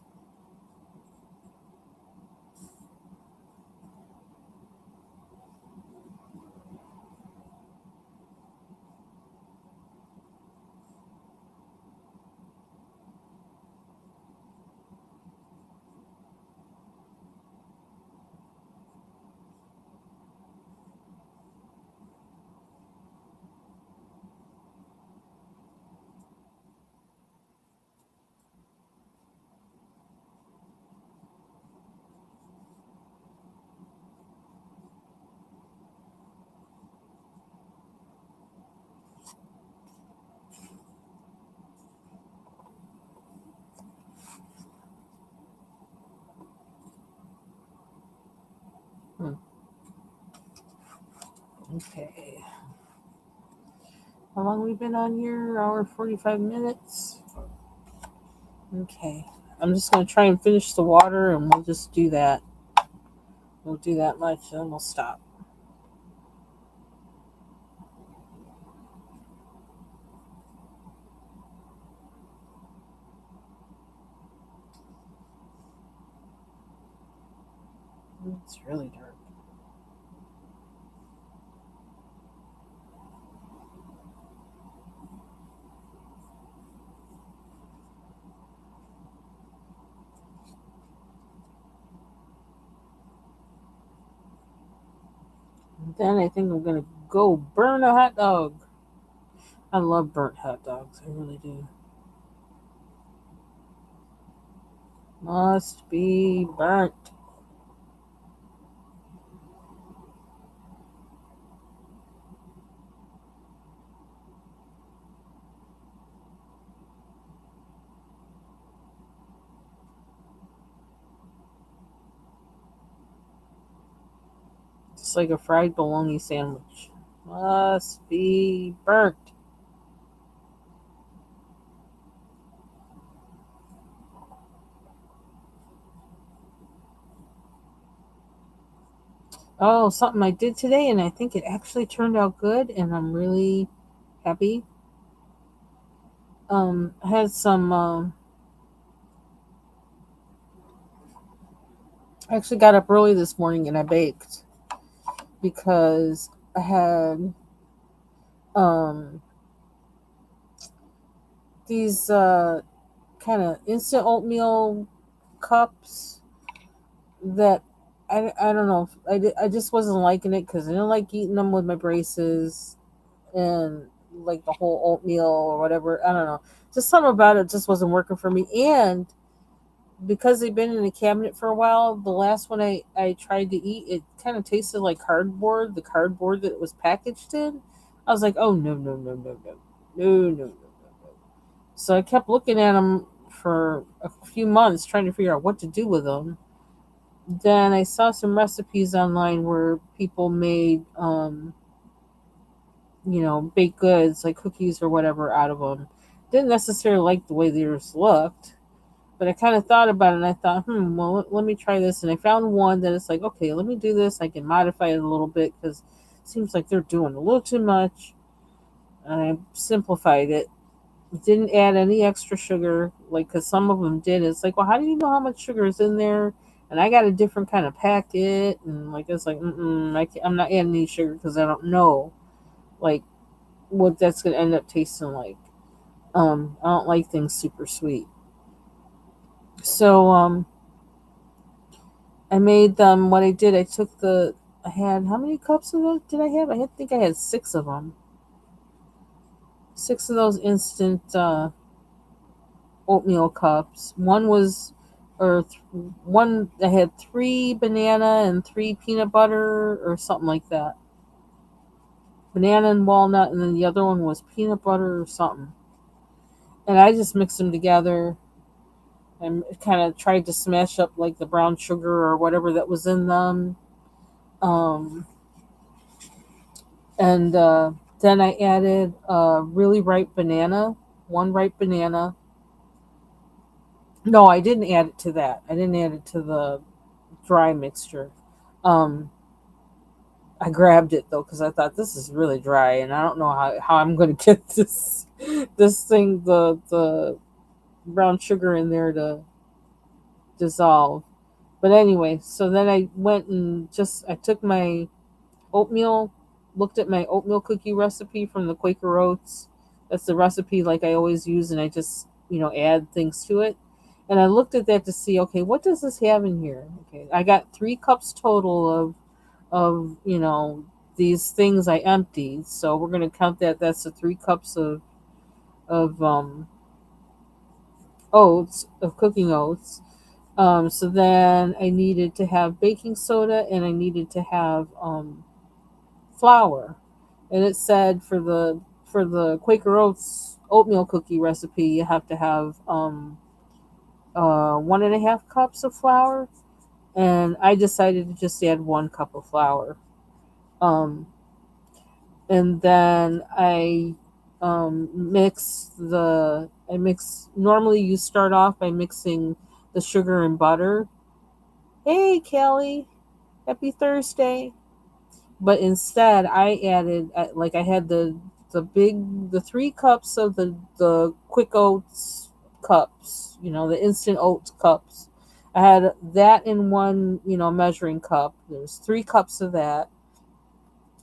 Okay. How long we been on here? Hour 45 minutes. Okay. I'm just gonna try and finish the water and we'll just do that. We'll do that much and then we'll stop. It's really dark. Then I think I'm gonna go burn a hot dog. I love burnt hot dogs. I really do. Must be burnt. It's like a fried bologna sandwich. Must be burnt. Oh, something I did today, and I think it actually turned out good, and I'm really happy. I had some. I actually got up early this morning and I baked because I had um these kind of instant oatmeal cups that I don't know. I just wasn't liking it because I didn't like eating them with my braces and like the whole oatmeal or whatever. I don't know. Just something about it just wasn't working for me. And because they've been in the cabinet for a while, the last one I tried to eat, it kind of tasted like cardboard, the cardboard that it was packaged in. I was like, oh, no, no, no, no, no, no, no, no, no. So I kept looking at them for a few months trying to figure out what to do with them. Then I saw some recipes online where people made, baked goods like cookies or whatever out of them. Didn't necessarily like the way theirs looked, but I kind of thought about it and I thought, well, let me try this. And I found one that it's like, okay, let me do this. I can modify it a little bit because it seems like they're doing a little too much. And I simplified it. Didn't add any extra sugar, like, because some of them did. It's like, well, how do you know how much sugar is in there? And I got a different kind of packet. And, like, it's like, I'm not adding any sugar because I don't know, like, what that's going to end up tasting like. I don't like things super sweet. So, I made them. What I did, I took I had, how many cups of those did I have? Think I had six of them. Six of those instant oatmeal cups. One, I had three banana and three peanut butter or something like that. Banana and walnut, and then the other one was peanut butter or something. And I just mixed them together and kind of tried to smash up like the brown sugar or whatever that was in them. Um, and then I added really ripe banana, one ripe banana. No, I didn't add it to that. I didn't add it to the dry mixture. Um, I grabbed it though because I thought this is really dry, and I don't know how I'm going to get this thing the brown sugar in there to dissolve. But anyway, so then I went and I took my oatmeal, looked at my oatmeal cookie recipe from the Quaker Oats. That's the recipe like I always use, and I just add things to it. And I looked at that to see, okay, what does this have in here? Okay, I got 3 cups total of these things I emptied. So we're gonna count that. That's the 3 cups of oats, of cooking oats. So then I needed to have baking soda and I needed to have flour. And it said for the Quaker Oats oatmeal cookie recipe, you have to have 1.5 cups of flour. And I decided to just add 1 cup of flour. Um, and then I mix. Normally, you start off by mixing the sugar and butter. Hey, Kelly, happy Thursday! But instead, I added like I had the 3 cups of the quick oats cups, the instant oats cups. I had that in one, measuring cup. There's 3 cups of that.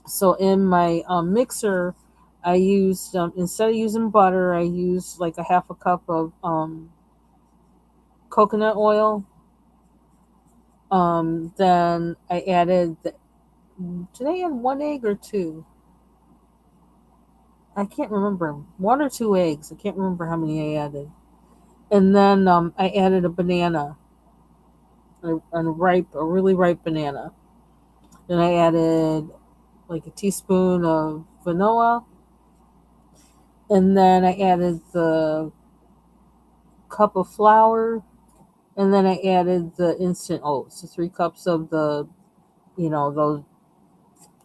So in my mixer, I used instead of using butter, I used like a half a cup of coconut oil. Then I added. Did I add 1 egg or two? I can't remember. 1 or 2 eggs. I can't remember how many I added. And then I added a banana, a really ripe banana. Then I added like a teaspoon of vanilla, and then I added the cup of flour, and then I added the instant oats, the 3 cups of those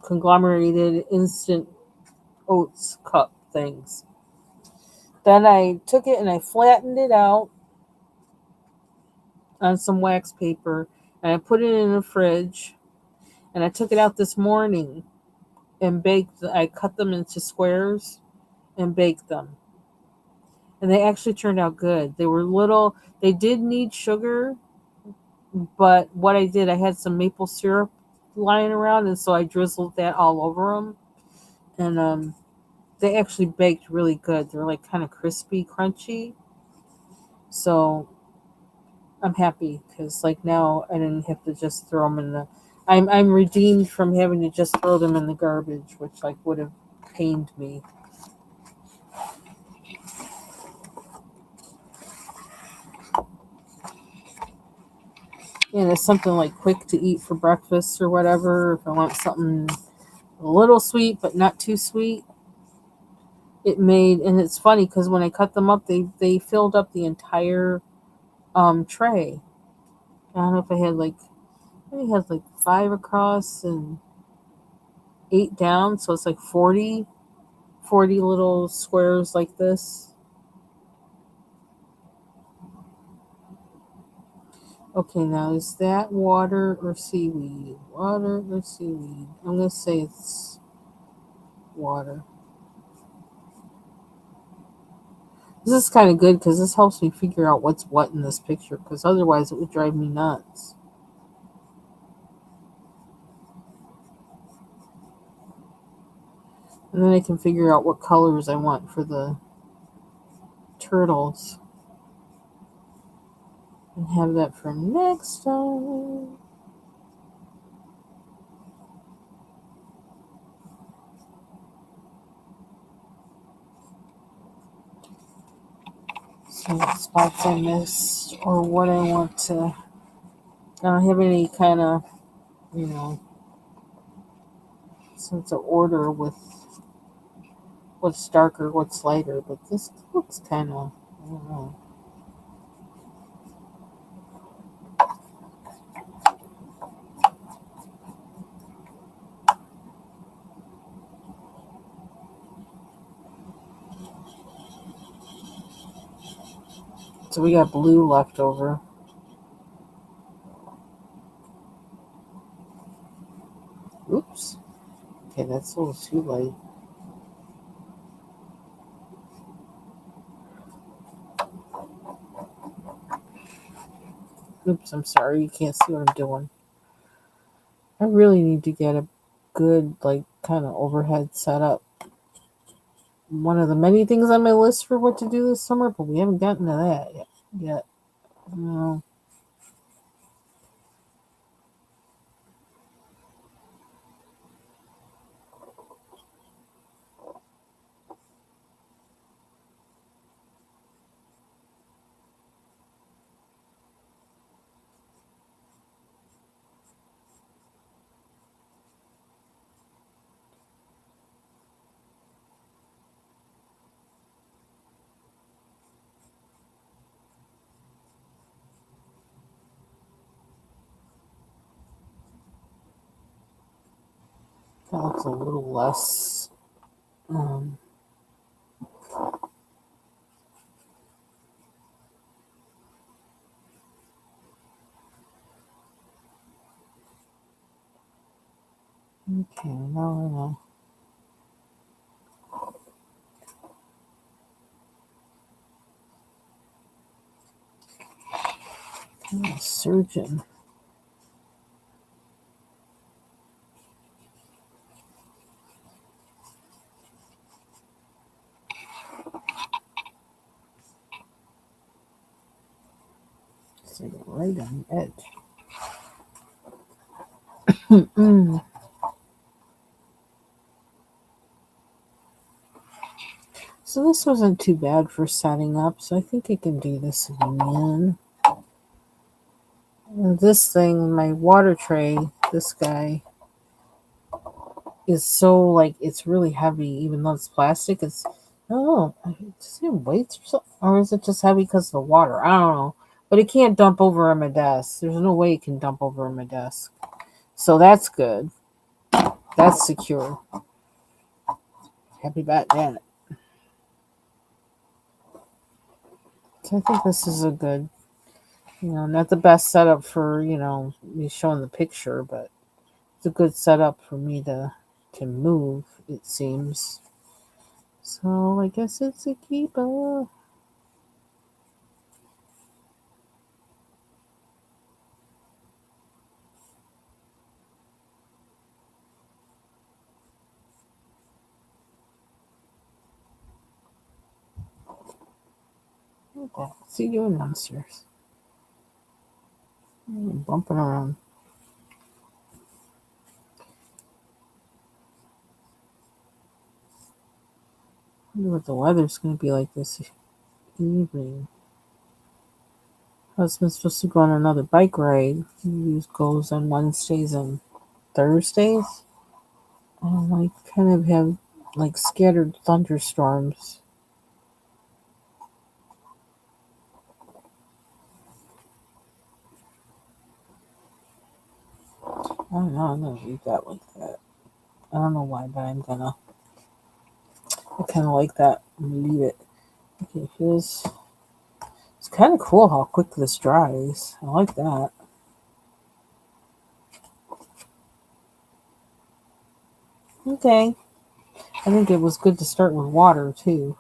conglomerated instant oats cup things. Then I took it and I flattened it out on some wax paper, and I put it in the fridge. And I took it out this morning and baked. I cut them into squares and baked them, and they actually turned out good. They were little. They did need sugar, but what I did, I had some maple syrup lying around, and so I drizzled that all over them, and they actually baked really good. They're like kind of crispy, crunchy. So I'm happy because like now I didn't have to just throw them in the. I'm redeemed from having to just throw them in the garbage, which like would have pained me. And it's something like quick to eat for breakfast or whatever. If I want something a little sweet but not too sweet, and it's funny because when I cut them up, they filled up the entire tray. I don't know if I think I had like 5 across and 8 down, so it's like 40 little squares like this. Okay, now is that water or seaweed? Water or seaweed? I'm gonna say it's water. This is kind of good because this helps me figure out what's what in this picture because otherwise it would drive me nuts. And then I can figure out what colors I want for the turtles and have that for next time. See what spots I missed or what I want to. I don't have any kind of, you know, sense of order with what's darker, what's lighter, but this looks kind of, I don't know. So we got blue left over. Oops. Okay, that's a little too light. Oops, I'm sorry, you can't see what I'm doing. I really need to get a good, like, kind of overhead setup. One of the many things on my list for what to do this summer, but we haven't gotten to that yet. No. That looks a little less. Um, okay, now I'm a surgeon. It's like right on the edge. Mm. So this wasn't too bad for setting up, so I think I can do this again. And this thing, my water tray, this guy, is so like it's really heavy, even though it's plastic. It's I don't know, does it weight or something, or is it just heavy because of the water? I don't know, but it can't dump over on my desk. There's no way it can dump over on my desk, so that's good. That's secure. Happy about that. So I think this is a good, not the best setup for me showing the picture, but it's a good setup for me to move. It seems. So I guess it's a keeper. Okay. See you doing downstairs. Bumping around. Wonder what the weather's going to be like this evening. Husband's supposed to go on another bike ride. He goes on Wednesdays and Thursdays. I kind of have like scattered thunderstorms. I don't know. I'm gonna leave that like that. I don't know why, but I'm gonna. I kind of like that. I'm gonna leave it. Okay, here's. It's kind of cool how quick this dries. I like that. Okay. I think it was good to start with water too.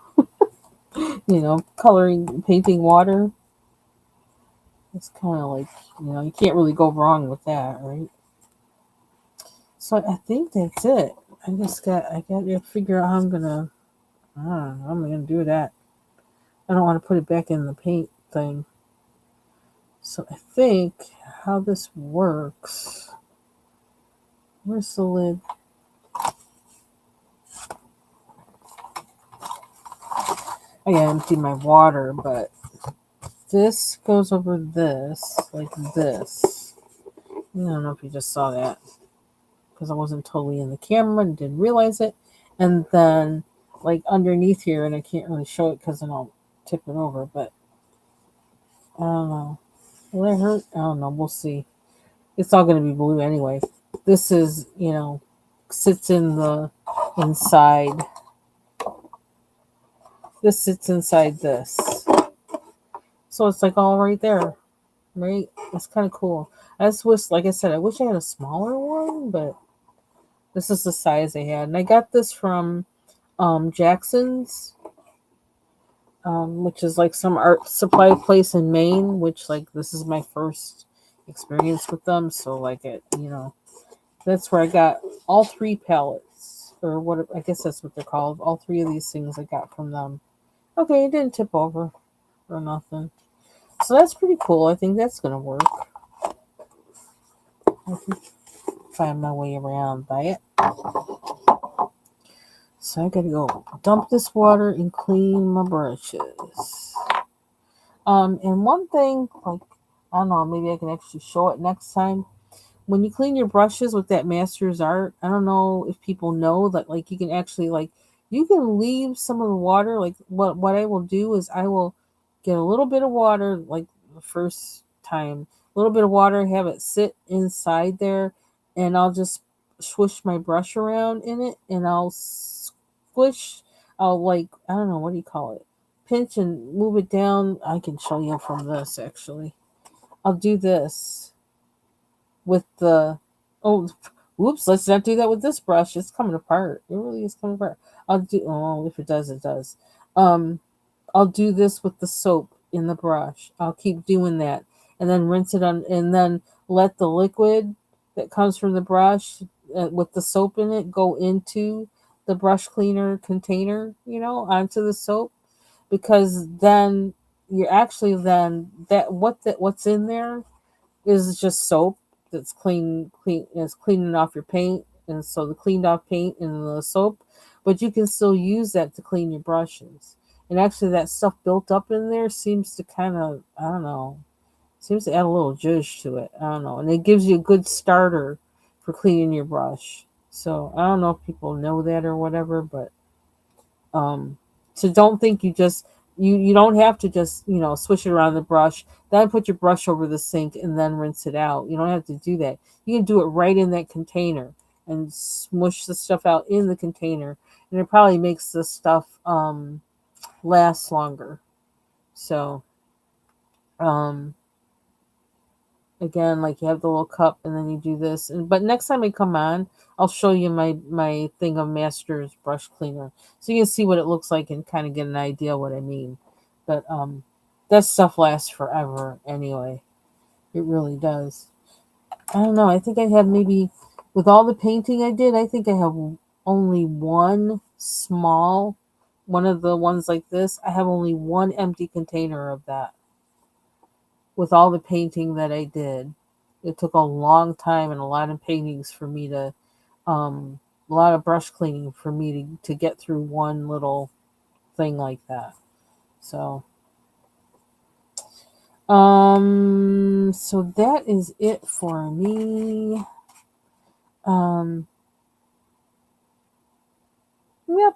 Coloring, painting water. It's kind of like, you can't really go wrong with that, right? So I think that's it. I got to figure out how I'm gonna, I don't know, how I'm gonna do that. I don't want to put it back in the paint thing. So I think how this works. Where's the lid? I gotta empty my water, but this goes over this, like this. I don't know if you just saw that because I wasn't totally in the camera and didn't realize it. And then, like underneath here, and I can't really show it because then I'll tip it over, but I don't know. Will it hurt? I don't know. We'll see. It's all going to be blue anyway. This is, sits in the inside. This sits inside this. So it's like all right there, right? It's kind of cool. I just wish, like I said, I wish I had a smaller one, but this is the size I had. And I got this from Jackson's, which is like some art supply place in Maine, which like this is my first experience with them. So like that's where I got all three palettes, or what I guess that's what they're called. All three of these things I got from them. Okay, it didn't tip over or nothing. So that's pretty cool. I think that's gonna work. I can find my way around by it. So I gotta go dump this water and clean my brushes. And one thing, like I don't know, maybe I can actually show it next time. When you clean your brushes with that Master's Art, I don't know if people know that like you can actually like you can leave some of the water. Like what I will do is I will get a little bit of water like the first time, a little bit of water, have it sit inside there, and I'll just swish my brush around in it, and I'll squish, I'll like, I don't know, what do you call it? Pinch and move it down. I can show you from this actually. I'll do this with the, oh, whoops, let's not do that with this brush. It's coming apart. It really is coming apart. I'll do, oh, if it does, it does. Um, I'll do this with the soap in the brush. I'll keep doing that and then rinse it on, and then let the liquid that comes from the brush with the soap in it go into the brush cleaner container, onto the soap, because then you're actually then what's in there is just soap that's clean is cleaning off your paint, and so the cleaned off paint and the soap, but you can still use that to clean your brushes. And actually that stuff built up in there seems to kind of, I don't know, seems to add a little zhuzh to it. I don't know. And it gives you a good starter for cleaning your brush. So I don't know if people know that or whatever, but um, so don't think you don't have to just swish it around the brush, then put your brush over the sink and then rinse it out. You don't have to do that. You can do it right in that container and smush the stuff out in the container, and it probably makes the stuff last longer. So um, again, like you have the little cup and then you do this, but next time I come on, I'll show you my thing of Masters brush cleaner so you can see what it looks like and kind of get an idea what I mean. But that stuff lasts forever anyway. It really does. I don't know, I think I have maybe, with all the painting I did, I think I have only one of the ones like this. I have only one empty container of that with all the painting that I did. It took a long time and a lot of paintings for me to, a lot of brush cleaning for me to get through one little thing like that. So, so that is it for me. Um, yep.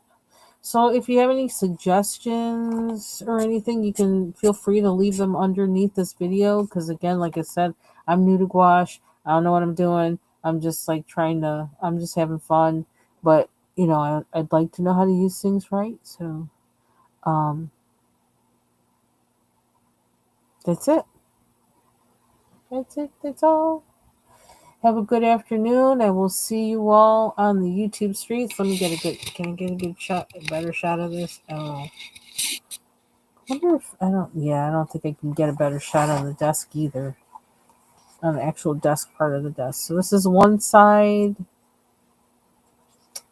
So if you have any suggestions or anything, you can feel free to leave them underneath this video. Because again, like I said, I'm new to gouache. I don't know what I'm doing. I'm just like I'm just having fun. But, I'd like to know how to use things right. So um, that's it. That's it. That's all. Have a good afternoon. I will see you all on the YouTube streets. Let me can I get a good shot, a better shot of this? Oh. I don't think I can get a better shot on the desk either. On the actual desk part of the desk. So this is one side,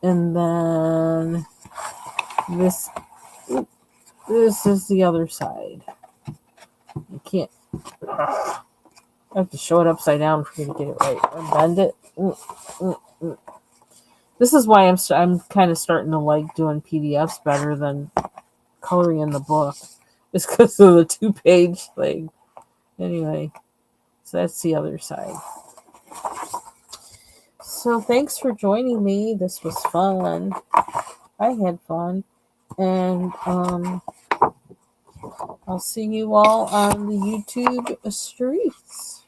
and then this this is the other side. I can't. I have to show it upside down for me to get it right. Or bend it. This is why I'm kind of starting to like doing PDFs better than coloring in the book. It's because of the 2-page thing. Anyway, so that's the other side. So thanks for joining me. This was fun. I had fun. And I'll see you all on the YouTube streets.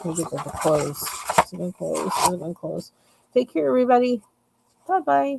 I'll get that to close. It's going to close. Take care, everybody. Bye-bye.